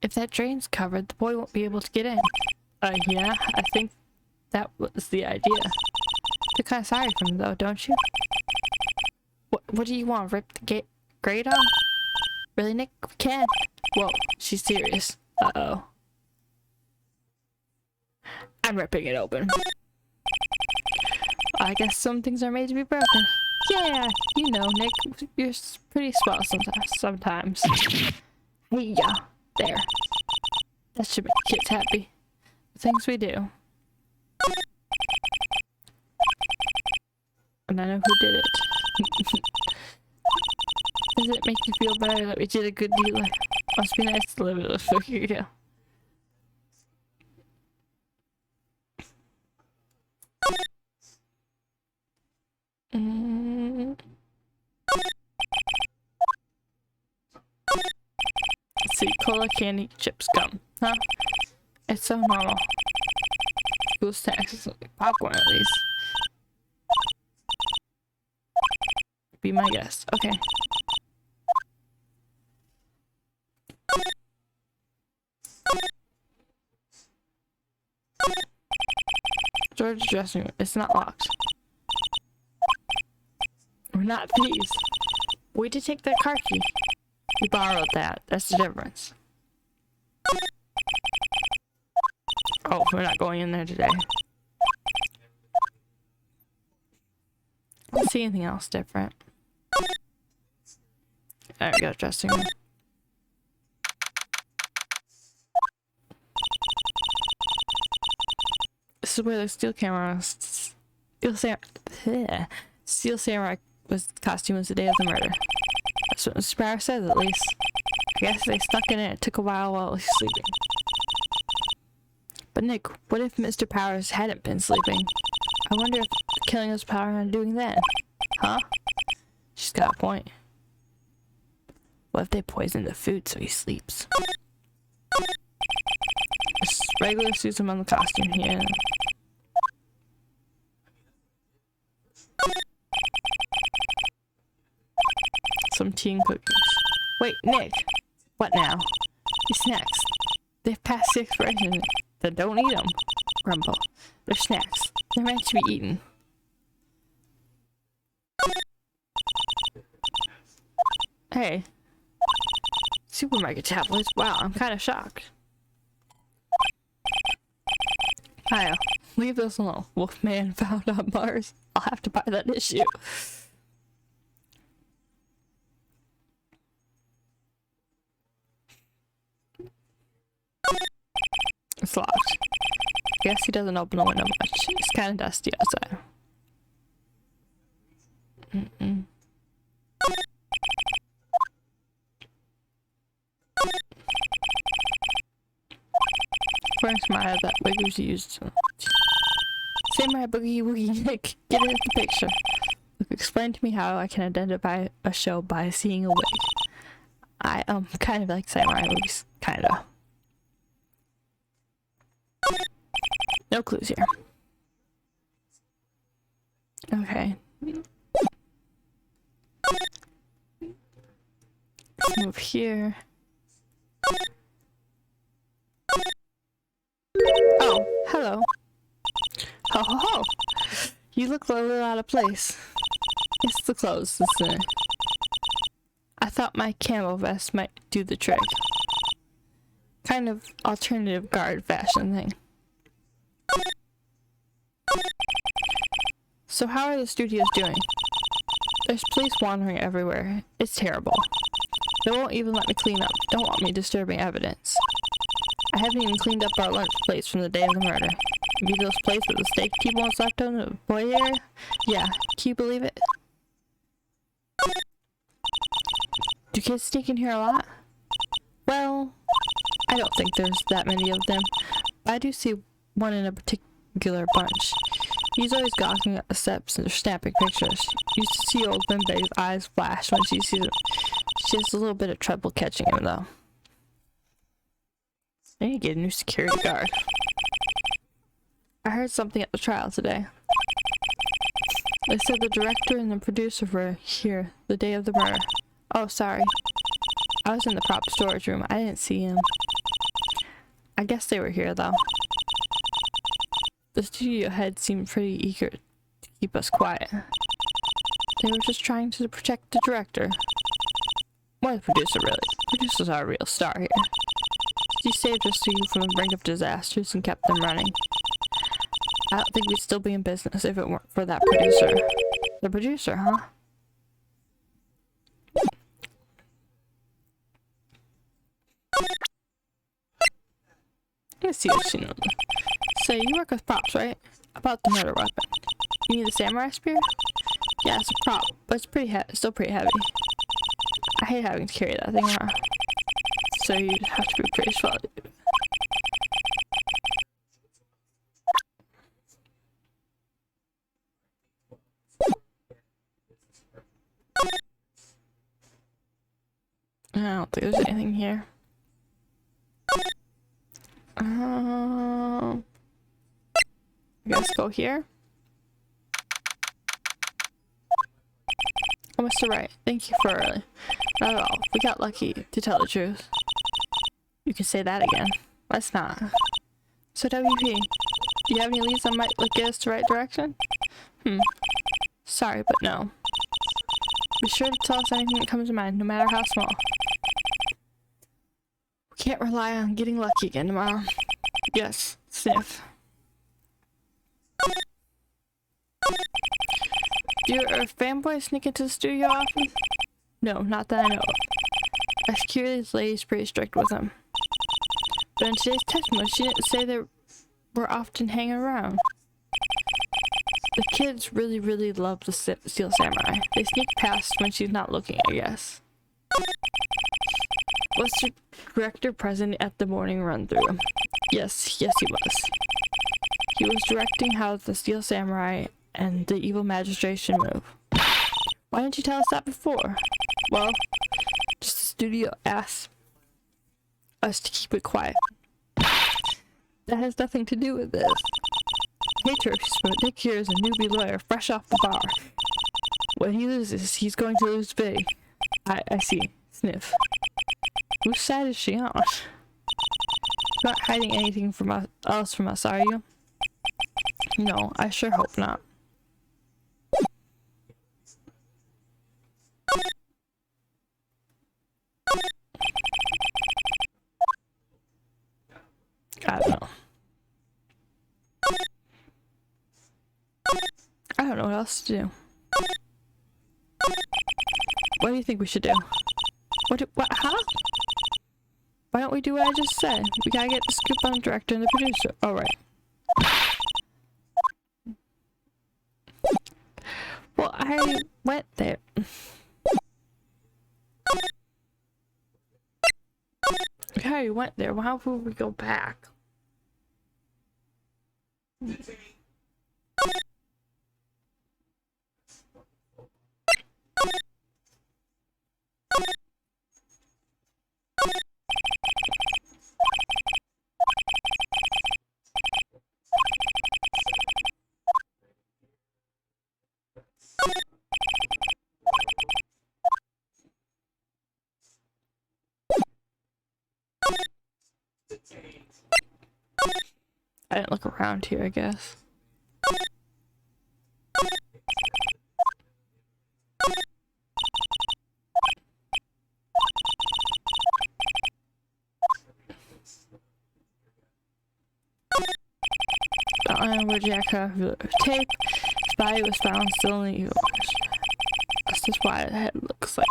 Speaker 1: If that drain's covered, the boy won't be able to get in. Yeah, I think that was the idea. Feel kind of sorry for him though, don't you? What do you want? Rip the grate off? Really, Nick? We can. Whoa, she's serious. Uh-oh. I'm ripping it open. I guess some things are made to be broken. Yeah, you know, Nick, you're pretty swell sometimes. Hey, yeah, there. That should make kids happy. The things we do. And I know who did it. Does it make you feel better that we did a good deal? Must be nice to live with us. Here you go. Let's see, cola, candy, chips, gum. Huh? It's so normal. School snacks, popcorn at least. Be my guest. Okay. George's dressing room. It's not locked. We're not thieves. We did take that car key. We borrowed that. That's the difference. Oh, we're not going in there today. I don't see anything else different. There we go, dressing room. This is where the steel samurai costume was the day of the murder. That's what Mr. Power says, at least. I guess they stuck in it. It took a while he was sleeping. But Nick, what if Mr. Powers hadn't been sleeping? I wonder if killing Mr. Power and doing that. Huh? She's got a point. What if they poison the food so he sleeps? Just regular suits him on the costume here. Some tea and cookies. Wait, Nick! What now? These snacks. They've passed the expiration date. Then don't eat them. Grumble. They're snacks. They're meant to be eaten. Hey. Supermarket tablets? Wow, I'm kind of shocked. Kyle, leave this alone. Wolfman found on Mars. I'll have to buy that issue. It's locked. I guess he doesn't open the window much. It's kind of dusty outside. Frank smiled that wig was used. Samurai Boogie Woogie Nick, get into the picture. Look, explain to me how I can identify a show by seeing a wig. I kind of like samurai movies, kinda. No clues here. Okay. Let's move here. Oh, hello. Ho ho ho! You look a little out of place. It's the clothes, isn't it? I thought my camo vest might do the trick. Kind of alternative guard fashion thing. So how are the studios doing? There's police wandering everywhere. It's terrible. They won't even let me clean up. Don't want me disturbing evidence. I haven't even cleaned up our lunch plates from the day of the murder. Maybe those plates with the steak T-bones left on the boy area? Yeah, can you believe it? Do kids sneak in here a lot? Well, I don't think there's that many of them. But I do see one in a particular bunch. He's always gawking at the steps and snapping pictures. Used to see old Winbeg's eyes flash when she sees him. She has a little bit of trouble catching him though. I need to get a new security guard. I heard something at the trial today. They said the director and the producer were here the day of the murder. Oh, sorry. I was in the prop storage room. I didn't see him. I guess they were here though. The studio head seemed pretty eager to keep us quiet. They were just trying to protect the director. Or the producer, really. The producer's our real star here. She saved us from the brink of disasters and kept them running. I don't think we'd still be in business if it weren't for that producer. The producer, huh? Let's see what she knows. So you work with props, right? About the murder weapon. You need a samurai spear? Yeah, it's a prop, but it's pretty still pretty heavy. I hate having to carry that thing around. So you'd have to be pretty swell. I don't think there's anything here. I guess go here. Oh, Mr. Wright, thank you for early. Not at all. We got lucky, to tell the truth. You can say that again. Let's not. So WP, do you have any leads that might get us the right direction? Sorry, but no. Be sure to tell us anything that comes to mind, no matter how small. We can't rely on getting lucky again tomorrow. Yes, sniff. Do your fanboys sneak into the studio often? No, not that I know of. Our security lady's pretty strict with them. But in today's testimony, she didn't say they were often hanging around. The kids really love the Steel Samurai. They sneak past when she's not looking, I guess. Was the director present at the morning run-through? Yes, he was. He was directing how the Steel Samurai and the evil magistrate should move. Why didn't you tell us that before? Well, just the studio asked us to keep it quiet. That has nothing to do with this. I hate to refuse, but Nick here is a newbie lawyer, fresh off the bar. When he loses, he's going to lose big. I see. Sniff. Whose side is she on? You're not hiding anything from else from us, are you? No, I sure hope not. I don't know. I don't know what else to do. What do you think we should do? What, huh? Why don't we do what I just said? We gotta get the scoop on the director and the producer. Alright. Well, I already went there. We already went there. Why would we go back? I didn't look around here, I guess. Scotland where Jack tape. His body was found still in the US. That's just why the head looks like.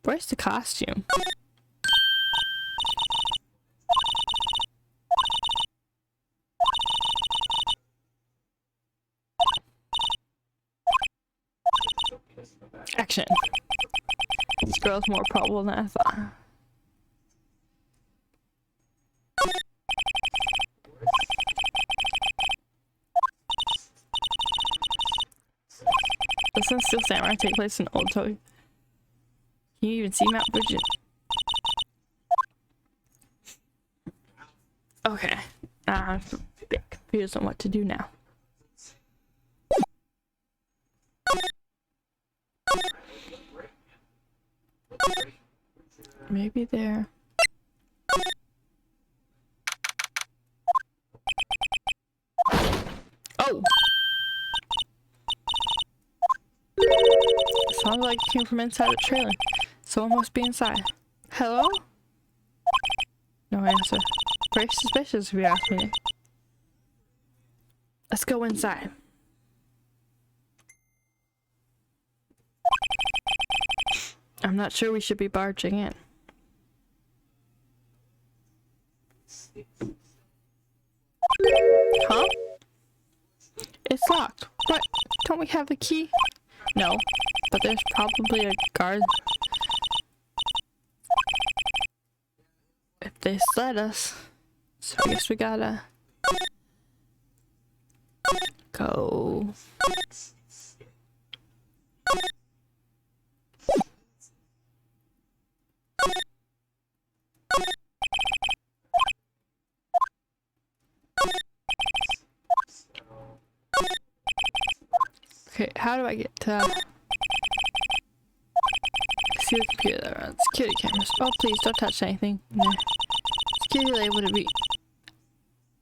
Speaker 1: Where's the costume? Action. This girl's more probable than I thought. Doesn't Steel Samurai take place in Old Tokyo? Can you even see Mount Fuji? Okay. I'm a bit confused on what to do now. Maybe there. Oh! Sounds like it came from inside the trailer. Someone must be inside. Hello? No answer. Very suspicious if you ask me. Let's go inside. I'm not sure we should be barging in. Huh? It's locked. What? Don't we have a key? No, but there's probably a guard. If they let us. So I guess we gotta go. Okay, how do I get to see the computer that runs security cameras? Oh, please don't touch anything. No. Security lady would be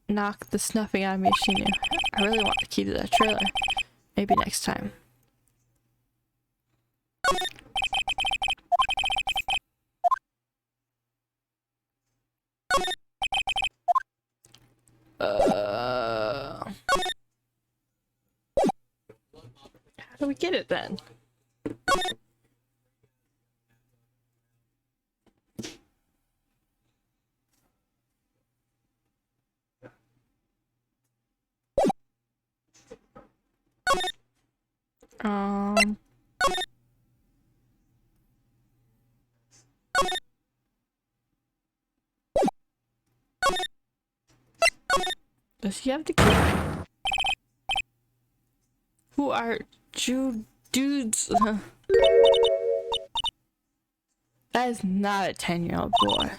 Speaker 1: knock the snuffing out of me if she knew. I really want the key to that trailer. Maybe next time. How do we get it then? Does he have the key? Who are dudes? That is not a 10-year-old boy.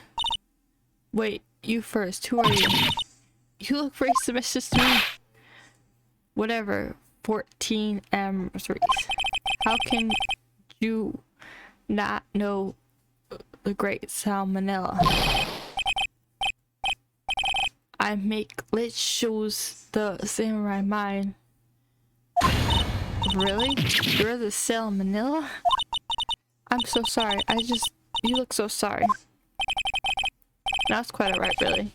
Speaker 1: Wait, you first. Who are you? You look very suspicious to me. Whatever. 14 M3s. How can you not know the great salmonella? I make lit shows the samurai mind. Really? You're the salmonella? I'm so sorry. You look so sorry. That's quite alright, really.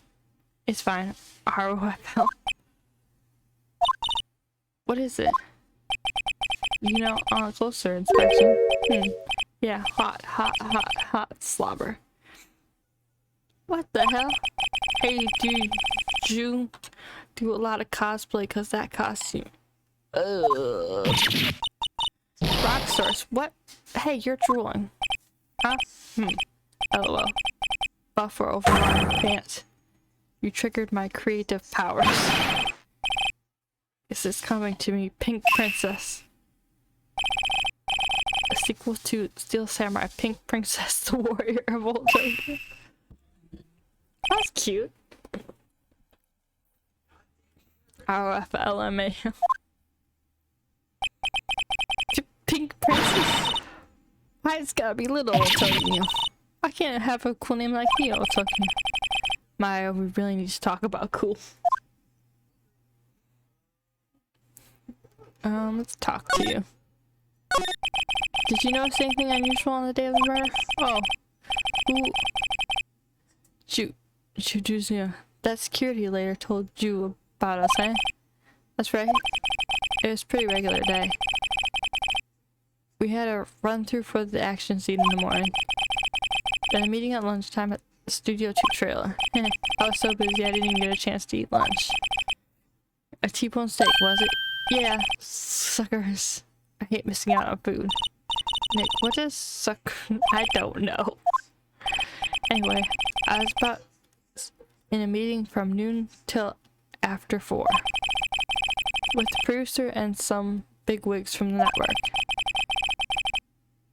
Speaker 1: It's fine. ROFL. What is it? You know, on a closer inspection. Yeah, hot slobber. What the hell? Hey, dude, you do a lot of cosplay because that costume. Rock source, what? Hey, you're drooling. Huh? LOL. Buffer over my pants. You triggered my creative powers. Is this coming to me, Pink Princess? A sequel to Steel Samurai Pink Princess, the Warrior of Old Tokyo. That's cute. RFLMA. Pink Princess. Why it's gotta be little Old Tokyo? Why can't it have a cool name like me, Old Tokyo? Maya, we really need to talk about cool. Let's talk to you. Did you notice anything unusual on the day of the murder? Oh. Who? Junior. That security later told you about us, eh? That's right. It was a pretty regular day. We had a run through for the action scene in the morning. Then a meeting at lunchtime at the Studio 2 trailer. I was so busy I didn't even get a chance to eat lunch. A T-bone steak, was it? Yeah, suckers. I hate missing out on food. Nick, what is suck? I don't know. Anyway, I was about in a meeting from noon till after 4 with the producer and some bigwigs from the network.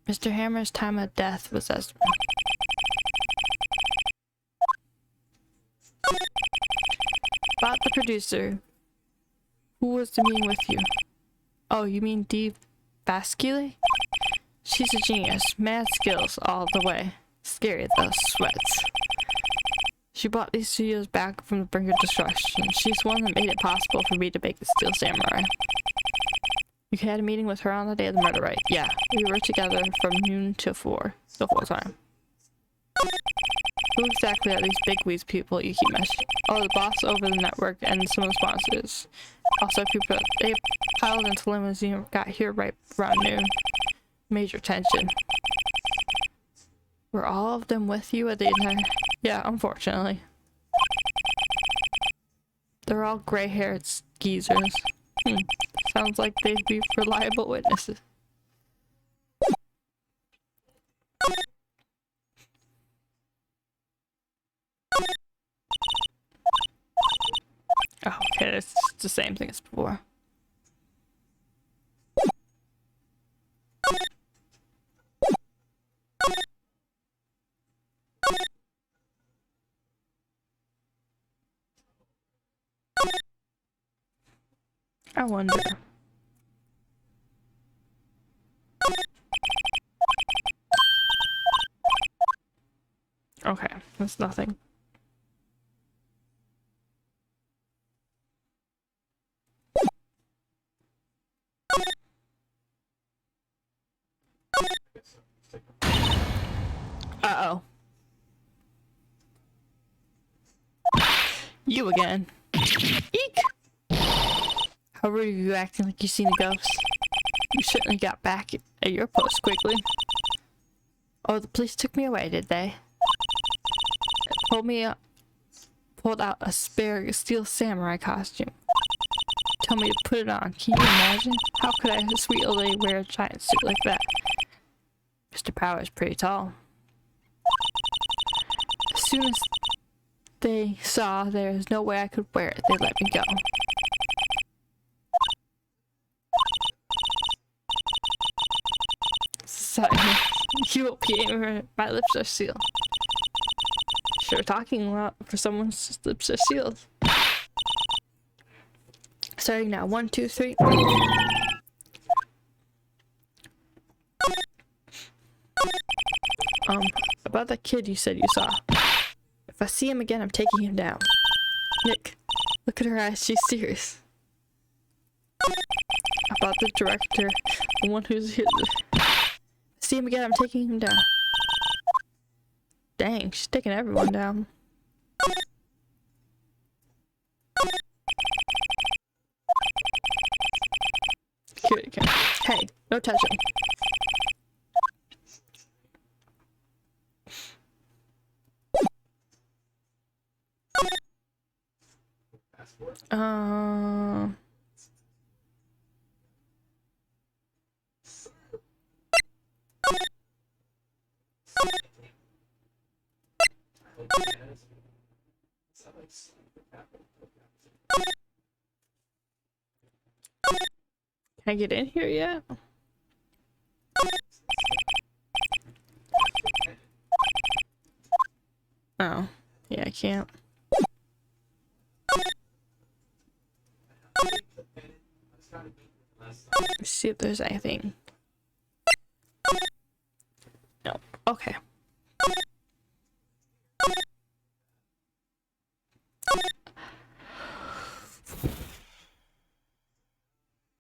Speaker 1: Mr. Hammer's time of death was estimated. About the producer. Who was the meeting with you? Oh, you mean Dee Bascule? She's a genius. Mad skills all the way. Scary though, sweats. She bought these studios back from the brink of destruction. She's the one that made it possible for me to make the Steel Samurai. You had a meeting with her on the day of the murder, right? Yeah, we were together from noon to 4 the whole time. Who exactly are these bigwigs people you keep mentioning? Oh, the boss over the network and some of the sponsors. Also, people they piled into limousine and got here right around noon. Major tension. Were all of them with you at the entire? Yeah, unfortunately. They're all gray-haired geezers. Sounds like they'd be reliable witnesses. Oh, okay, it's the same thing as before. I wonder. Okay, that's nothing. Uh-oh. You again. Eek! How rude are you acting like you seen a ghost? You certainly got back at your post quickly. Oh, the police took me away, did they? Pulled out a spare Steel Samurai costume. Told me to put it on. Can you imagine? How could a sweet old lady wear a giant suit like that? Mr. Power's pretty tall. As soon as they saw there was no way I could wear it, they let me go. Sorry, you won't be able. My lips are sealed. Sure, talking a lot for someone's lips are sealed. Starting now, 1, 2, 3. About that kid you said you saw. If I see him again, I'm taking him down. Nick, look at her eyes, she's serious. About the director, the one who's here. See him again, I'm taking him down. Dang, she's taking everyone down. Security camera. Hey, no touching. Can I get in here yet? Oh, yeah, I can't. Let's see if there's anything. No. Okay.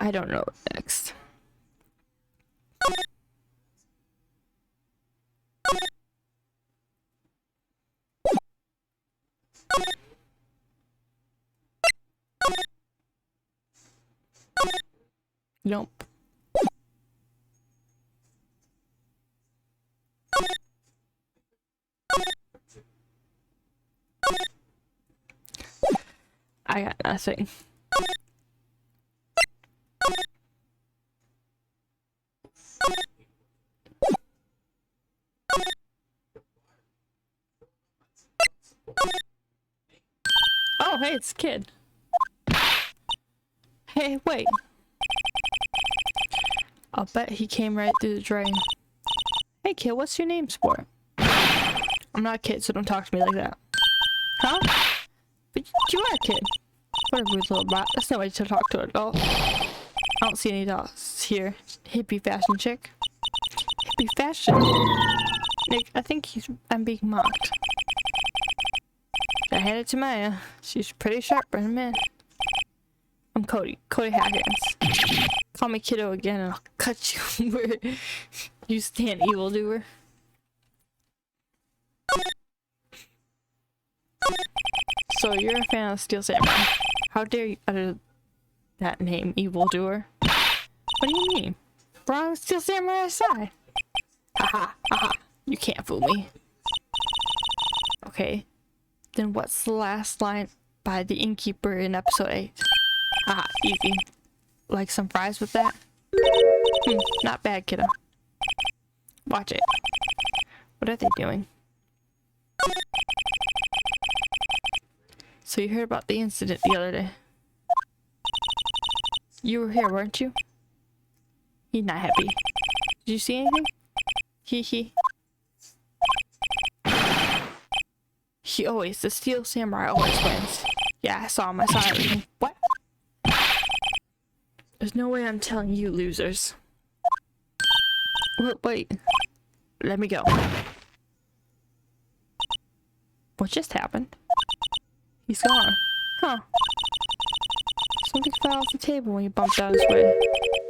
Speaker 1: I don't know what next. Nope. I got nothing. Oh, hey, it's a kid. Hey, wait. I'll bet he came right through the drain. Hey, kid, what's your name, sport? I'm not a kid, so don't talk to me like that. Huh? But you are a kid. What a rude little brat. That's no way to talk to an adult. I don't see any adults here. Hippie fashion chick. Hippie fashion? Nick, I think I'm being mocked. I hand it to Maya. She's pretty sharp, Brennan man. I'm Cody. Cody Haggins. Call me kiddo again and I'll cut you where you stand, evildoer. So you're a fan of Steel Samurai. How dare you utter that name, evildoer? What do you mean? Wrong Steel Samurai side. Haha, haha. You can't fool me. Okay. Then what's the last line by the innkeeper in episode 8? Haha, easy. Like some fries with that? Not bad, kiddo. Watch it. What are they doing? So you heard about the incident the other day. You were here, weren't you? He's not happy. Did you see anything? Hee. The Steel Samurai always wins. Yeah, I saw him. Everything. What? There's no way I'm telling you losers. Wait. Let me go. What just happened? He's gone. Huh. Something fell off the table when you bumped out his way.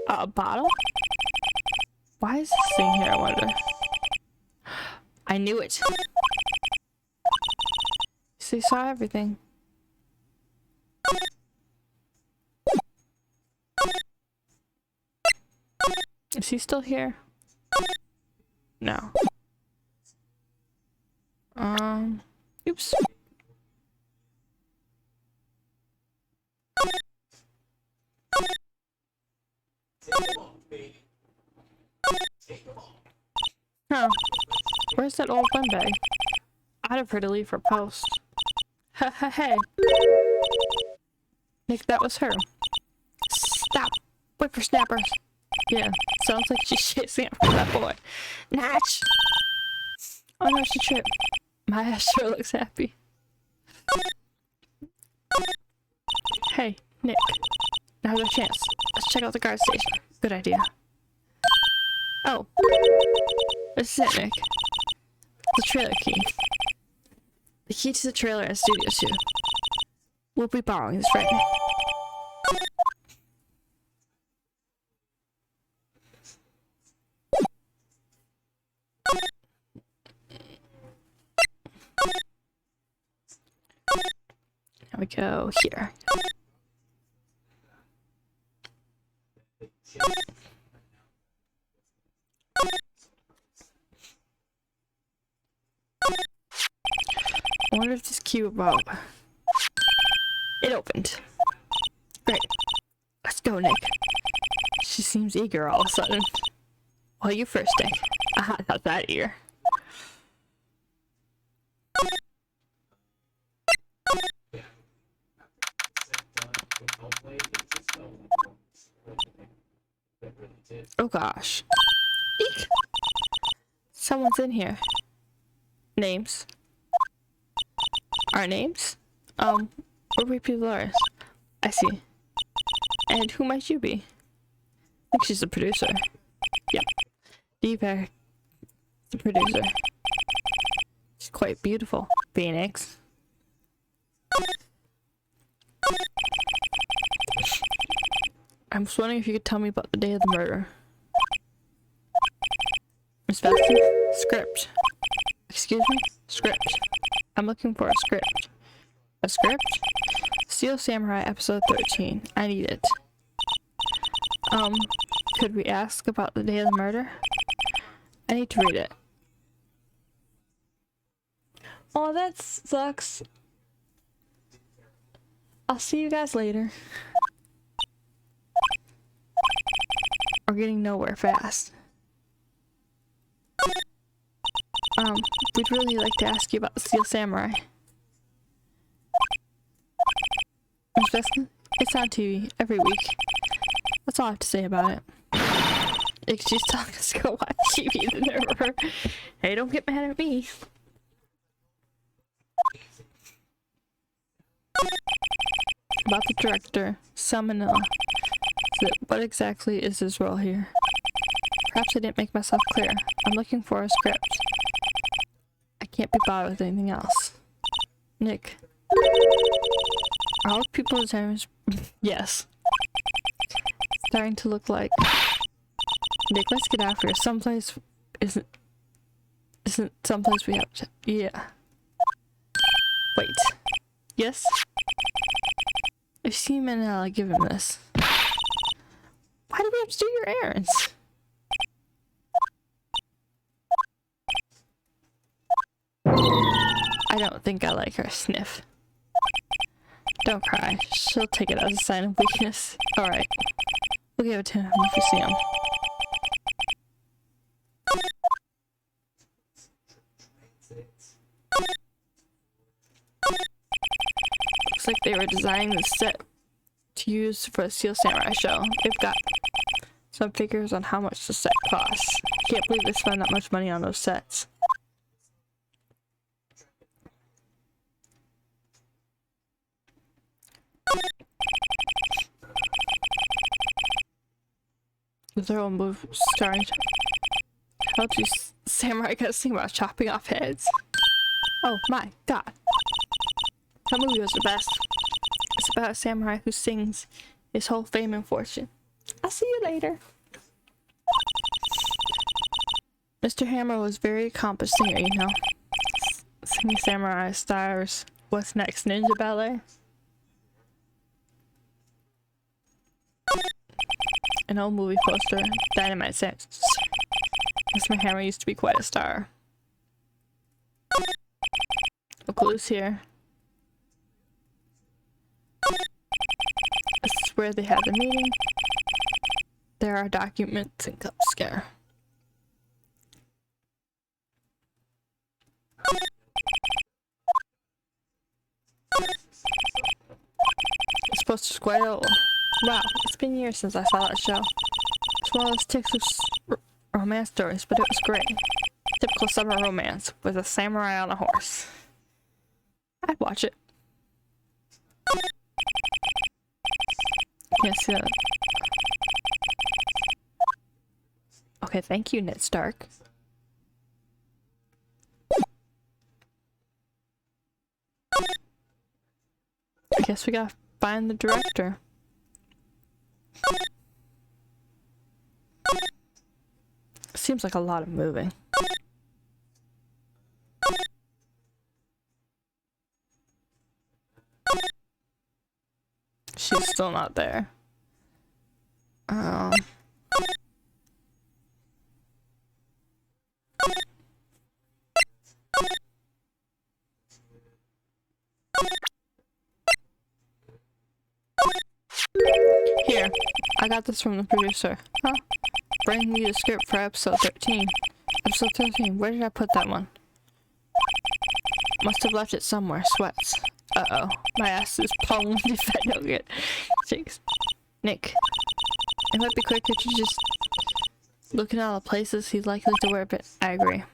Speaker 1: A bottle? Why is this thing here, I wonder? I knew it. They saw everything. Is he still here? No. Oops. Huh. Where's that old fun bag? I'd have her to leave her post. Hey. Nick, that was her. Stop. Whippersnappers. Yeah, sounds like she's chasing after that boy. Natch! Oh no, she tripped. Maya sure looks happy. Hey, Nick. Now's our chance. Let's check out the guard station. Good idea. Oh. This is it, Nick. The trailer key. The key to the trailer at Studio 2. We'll be borrowing this right now. Now we go here. I wonder if this key will pop. It opened. Great. Let's go, Nick. She seems eager all of a sudden. Well, you first, Nick. Aha, not that ear. Oh gosh. Eek! Someone's in here. Names. Our names? We're repeat Dolores. I see. And who might you be? I think she's the producer. Yep. Deepak, the producer. She's quite beautiful. Phoenix. I was wondering if you could tell me about the day of the murder. Miss Vasquez? Script. Excuse me? Script. I'm looking for a script. A script? Steel Samurai episode 13. I need it. Could we ask about the day of the murder? I need to read it. Oh, that sucks. I'll see you guys later. We're getting nowhere fast. We'd really like to ask you about the Steel Samurai. Miss Veskin, it's on TV every week. That's all I have to say about it. If she's telling us to go watch TV, then never. Hey, don't get mad at me. About the director, Salmonella. So what exactly is his role here? Perhaps I didn't make myself clear. I'm looking for a script. I can't be bothered with anything else. Nick. Are all people in terms? Yes. Starting to look like. Nick, let's get out of here. Someplace isn't someplace we have to. Yeah. Wait. Yes? I've seen Manella give him this. Why do we have to do your errands? I don't think I like her. Sniff. Don't cry. She'll take it as a sign of weakness. Alright. We'll give it to him if you see him. Looks like they were designing the set to use for the Steel Samurai show. They've got some figures on how much the set costs. Can't believe they spend that much money on those sets. Their own move starring. How do samurai guys think about chopping off heads? Oh my god. That movie was the best. It's about a samurai who sings his whole fame and fortune. I'll see you later. Mr. Hammer was very accomplished singer, you know. Singing samurai stars. What's next? Ninja ballet? An old movie poster. Dynamite Samus. Mr. Hammer used to be quite a star. No clues here. This is where they had the meeting. There are documents and cup scare. This poster's quite old. Wow, it's been years since I saw that show. It's one of those Texas romance stories, but it was great. Typical summer romance with a samurai on a horse. I'd watch it. Can't see that. Okay, thank you, Ned Stark. I guess we gotta find the director. Seems like a lot of moving. She's still not there. Here, I got this from the producer. Huh? Bringing you the script for episode 13. Episode 13, where did I put that one? Must have left it somewhere. Sweats. Uh-oh. My ass is pummeled if I don't get chicks. Nick. It might be quicker to just look at all the places he's likely to wear, but I agree.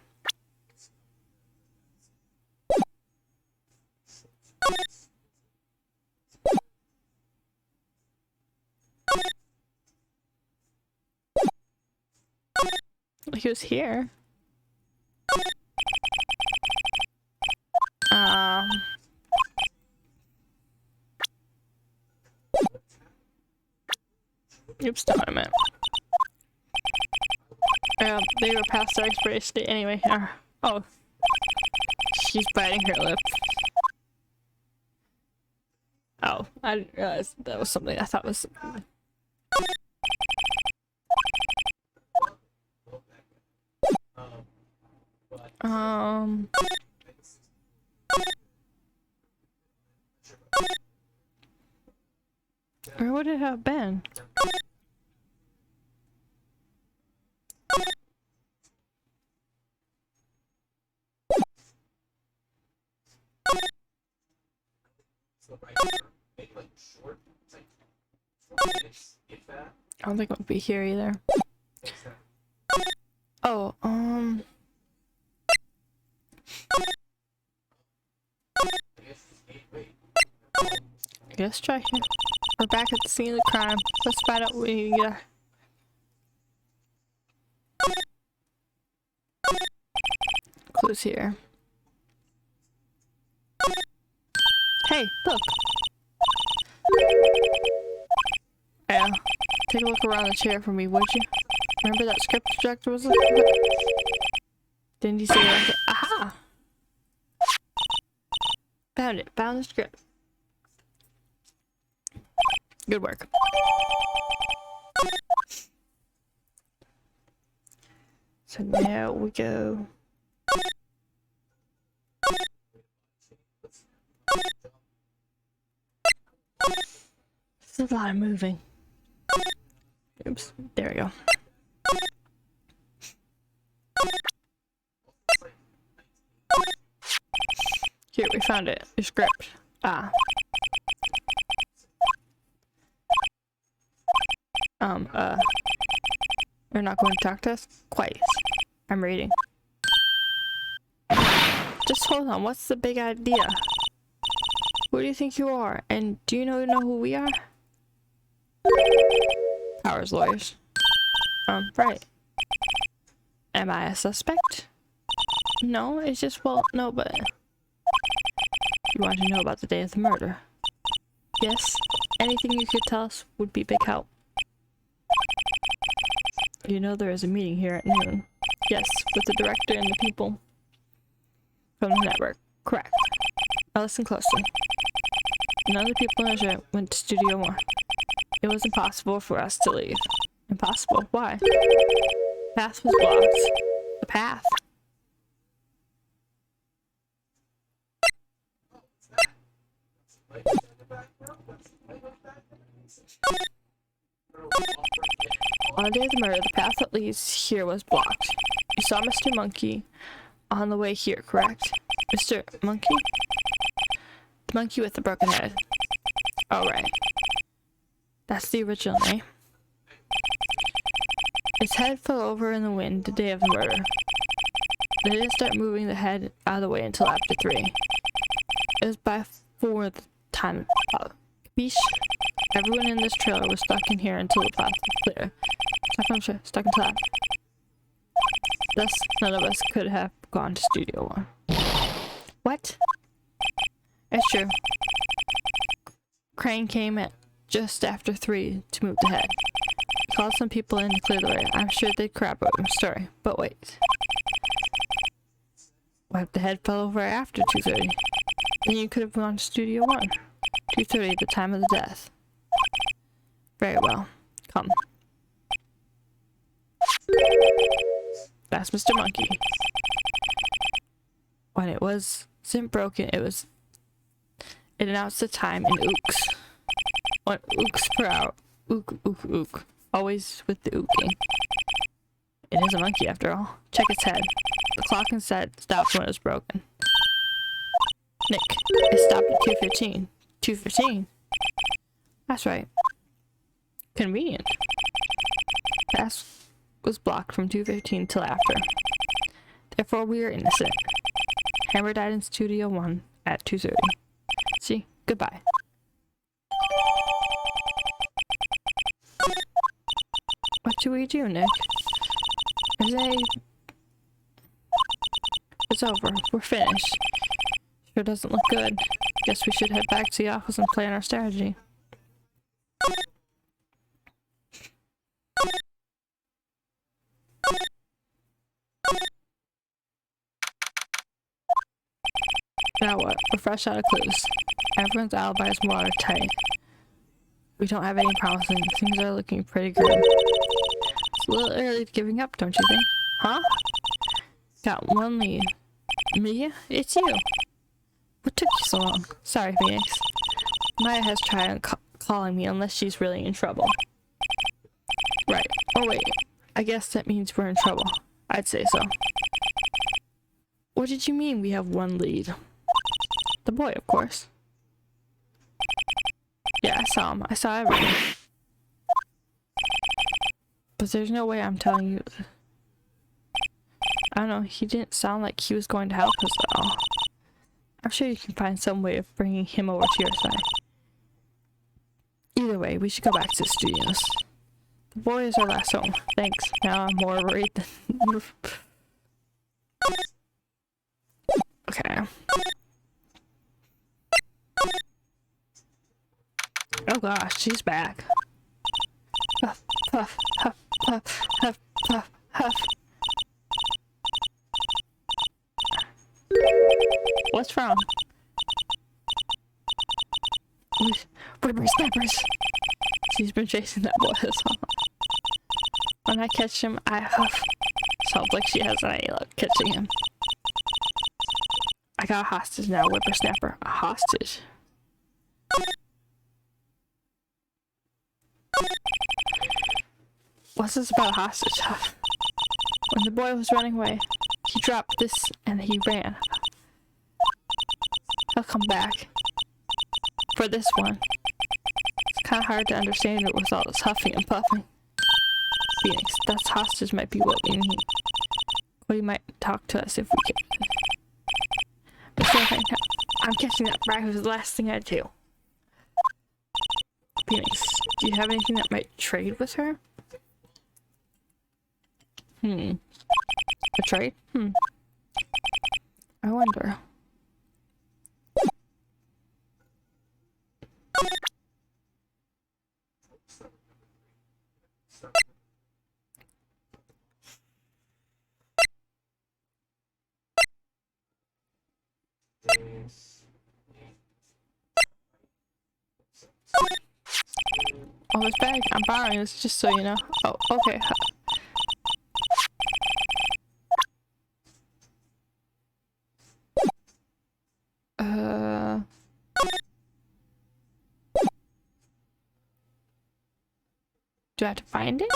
Speaker 1: He was here. Oops, not what I meant. They were past our expiration date anyway. Oh. She's biting her lip. Oh, I didn't realize that was something I thought was... Where would it have been? I don't think it would be here either. Oh, let's try here. We're back at the scene of the crime. Let's find out what we got. Clues here. Hey, look. Yeah. Take a look around the chair for me, would you? Remember that script projector was looking at? Didn't you say that? Aha! Found it. Found the script. Good work. So now we go. There's a lot of moving. Oops, there we go. Here, we found it. Your script. Ah. You're not going to talk to us? Quite. I'm reading. Just hold on, what's the big idea? Who do you think you are? And do you know who we are? Powers lawyers. Right. Am I a suspect? No, it's just, well, no, but... You want to know about the day of the murder? Yes. Anything you could tell us would be big help. You know there is a meeting here at noon. Yes, with the director and the people from the network. Correct. Now listen closely. None of the people in the show went to Studio 1. It was impossible for us to leave. Impossible? Why? The path was blocked. The path? On the day of the murder, the path that leads here was blocked. You saw Mr. Monkey on the way here, correct? Mr. Monkey? The monkey with the broken head. Oh, right. That's the original name. Its head fell over in the wind the day of the murder. They didn't start moving the head out of the way until after 3. It was by 4 the time. Capiche? Everyone in this trailer was stuck in here until the path was clear. Stuck until that. Thus, none of us could have gone to Studio 1. What? It's true. Crane came at just after 3 to move the head. He called some people in to clear the way. I'm sure they'd crap over his story, but wait. What if the head fell over after 2:30? Then you could have gone to Studio 1. 2:30, the time of the death. Very well. Come. That's Mr. Monkey. When it wasn't broken, it announced the time in ooks. 1 ooks per hour. Ook, ook, ook. Always with the ooking. It is a monkey after all. Check its head. The clock inside stopped when it was broken. Nick, it stopped at 2:15. 2:15? That's right. Convenient. Pass was blocked from 2:15 till after. Therefore, we are innocent. Hammer died in Studio 1 at 2:30. See? Goodbye. What do we do, Nick? It's over. We're finished. Sure doesn't look good. Guess we should head back to the office and plan our strategy. Now what? We're fresh out of clues. Everyone's alibi is watertight. We don't have any promises. Things are looking pretty good. It's a little early to giving up, don't you think? Huh? Got one lead. Mia, it's you. What took you so long? Sorry, Phoenix. Maya has tried calling me unless she's really in trouble. Right. Oh wait, I guess that means we're in trouble. I'd say so. What did you mean we have one lead? The boy, of course. Yeah, I saw him. I saw everything. But there's no way I'm telling you. I don't know, he didn't sound like he was going to help us at all. I'm sure you can find some way of bringing him over to your side. Either way, we should go back to the studios. The boy is our last home. Thanks. Now I'm more worried than... Okay. Oh gosh, she's back. Puff, puff, puff, puff, puff, puff, puff. What's wrong? Whippers, snappers. She's been chasing that boy this long. When I catch him, I huff. Sounds like she hasn't any luck catching him. I got a hostage now, whippersnapper. A hostage? What's this about a hostage? When the boy was running away, he dropped this and he ran. He'll come back. For this one. It's kinda hard to understand it with all this huffing and puffing. Phoenix, that hostage might be what we need. Well, he might talk to us if we can. But still, I'm catching that bride was the last thing I'd do. Phoenix, do you have anything that might trade with her? A trade? I wonder. Oh, this bag. I'm borrowing this just so you know. Oh, okay. Do I have to find it?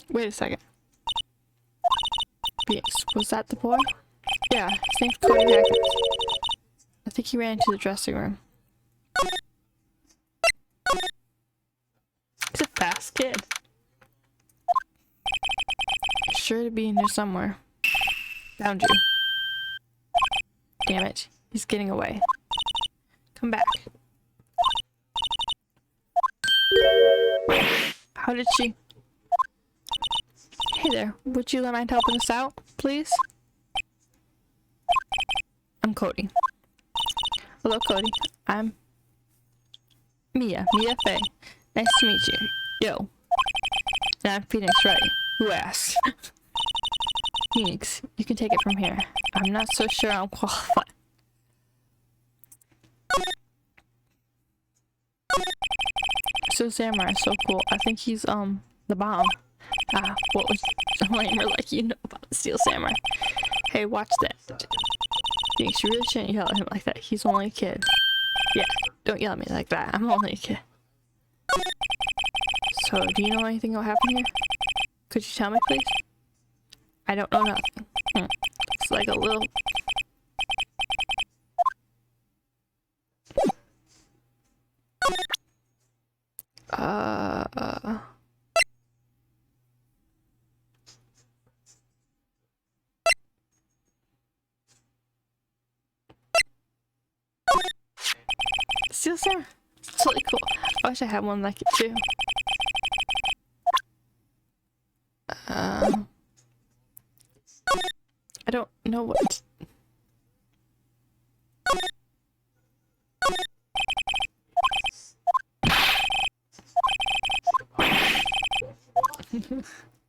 Speaker 1: Wait a second. Phoenix, was that the boy? Yeah, his name's Cody Hackett. I think he ran into the dressing room. He's a fast kid. He's sure to be in here somewhere. Found you. Damn it, he's getting away. Come back. How did she... Hey there, would you mind helping us out, please? I'm Cody. Hello, Cody. I'm Mia Faye. Nice to meet you. Yo. And I'm Phoenix Wright. Who asked? Phoenix, you can take it from here. I'm not so sure I'm qualified. Steel Samurai is so cool. I think he's the bomb. What was lamer like you know about the Steel Samurai? Hey, watch that. Phoenix, you really shouldn't yell at him like that. He's only a kid. Yeah, don't yell at me like that. I'm only a kid. So, do you know anything will happen here? Could you tell me, please? I don't know nothing. It's like a little... Steel Samurai? It's really cool. I wish I had one like it too. I don't know what...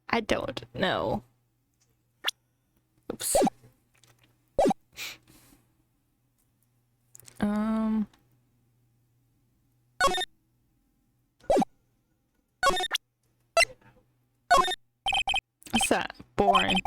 Speaker 1: I don't know. Oops. that? Boring.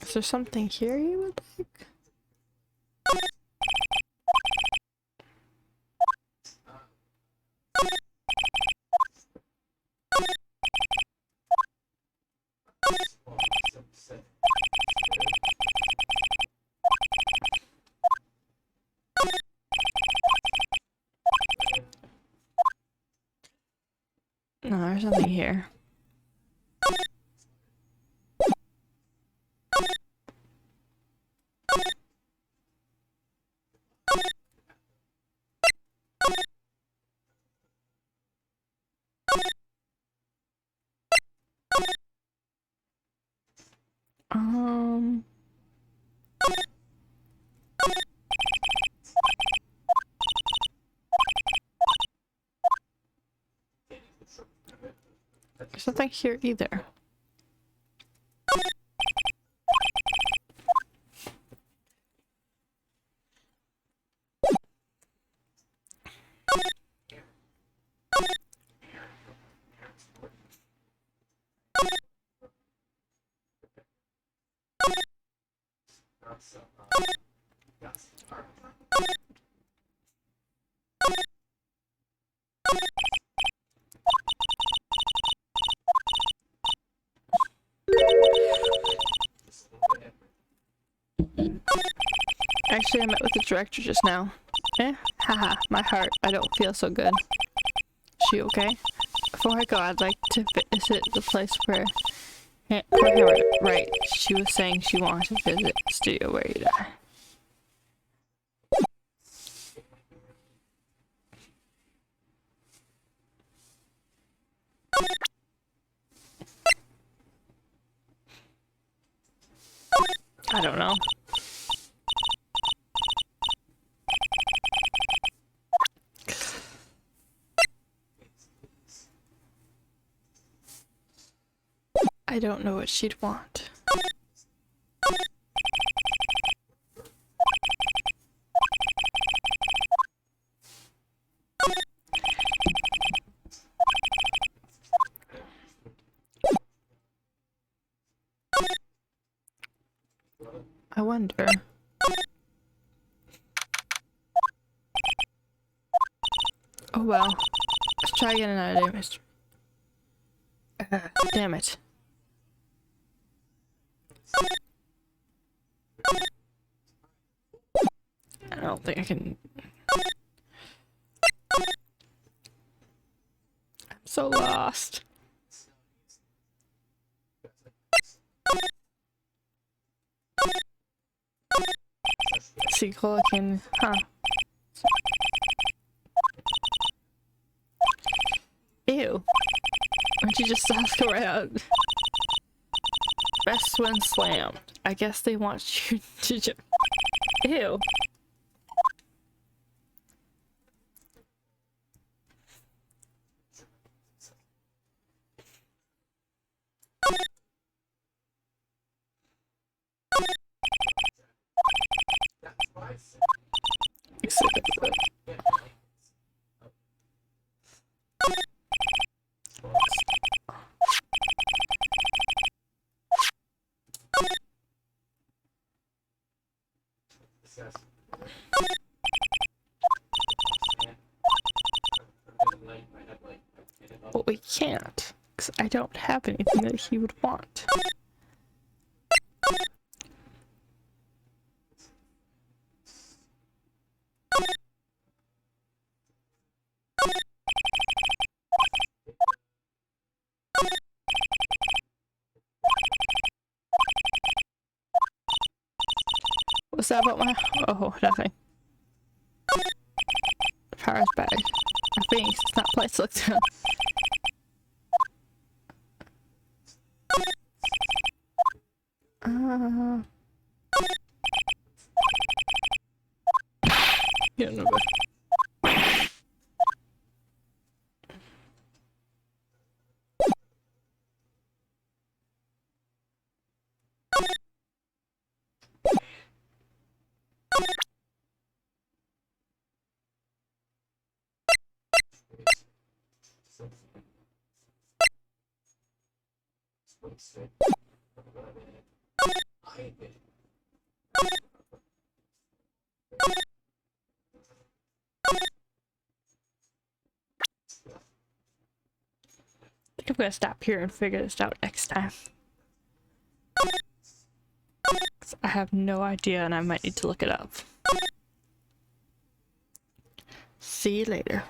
Speaker 1: Is there something here you would like? No, there's nothing here. There's nothing here either. Actually, I met with the director just now. Haha, my heart. I don't feel so good. She okay? Before I go, I'd like to visit the place where Right. She was saying she wanted to visit the studio where you die. I don't know. I don't know what she'd want. I wonder. Oh well. Let's try again another day, mister. Damn it. I don't think I can. I'm so lost. Sequel can, huh? Ew. Why don't you just ask her right out? Best when slammed. I guess they want you to just. Ew. But we can't, because I don't have anything that he would want. What's that about my... Oh, nothing. Power's bag. I think it's not place to look through. Yeah, no good. I think I'm gonna stop here and figure this out next time. 'Cause I have no idea and I might need to look it up. See you later.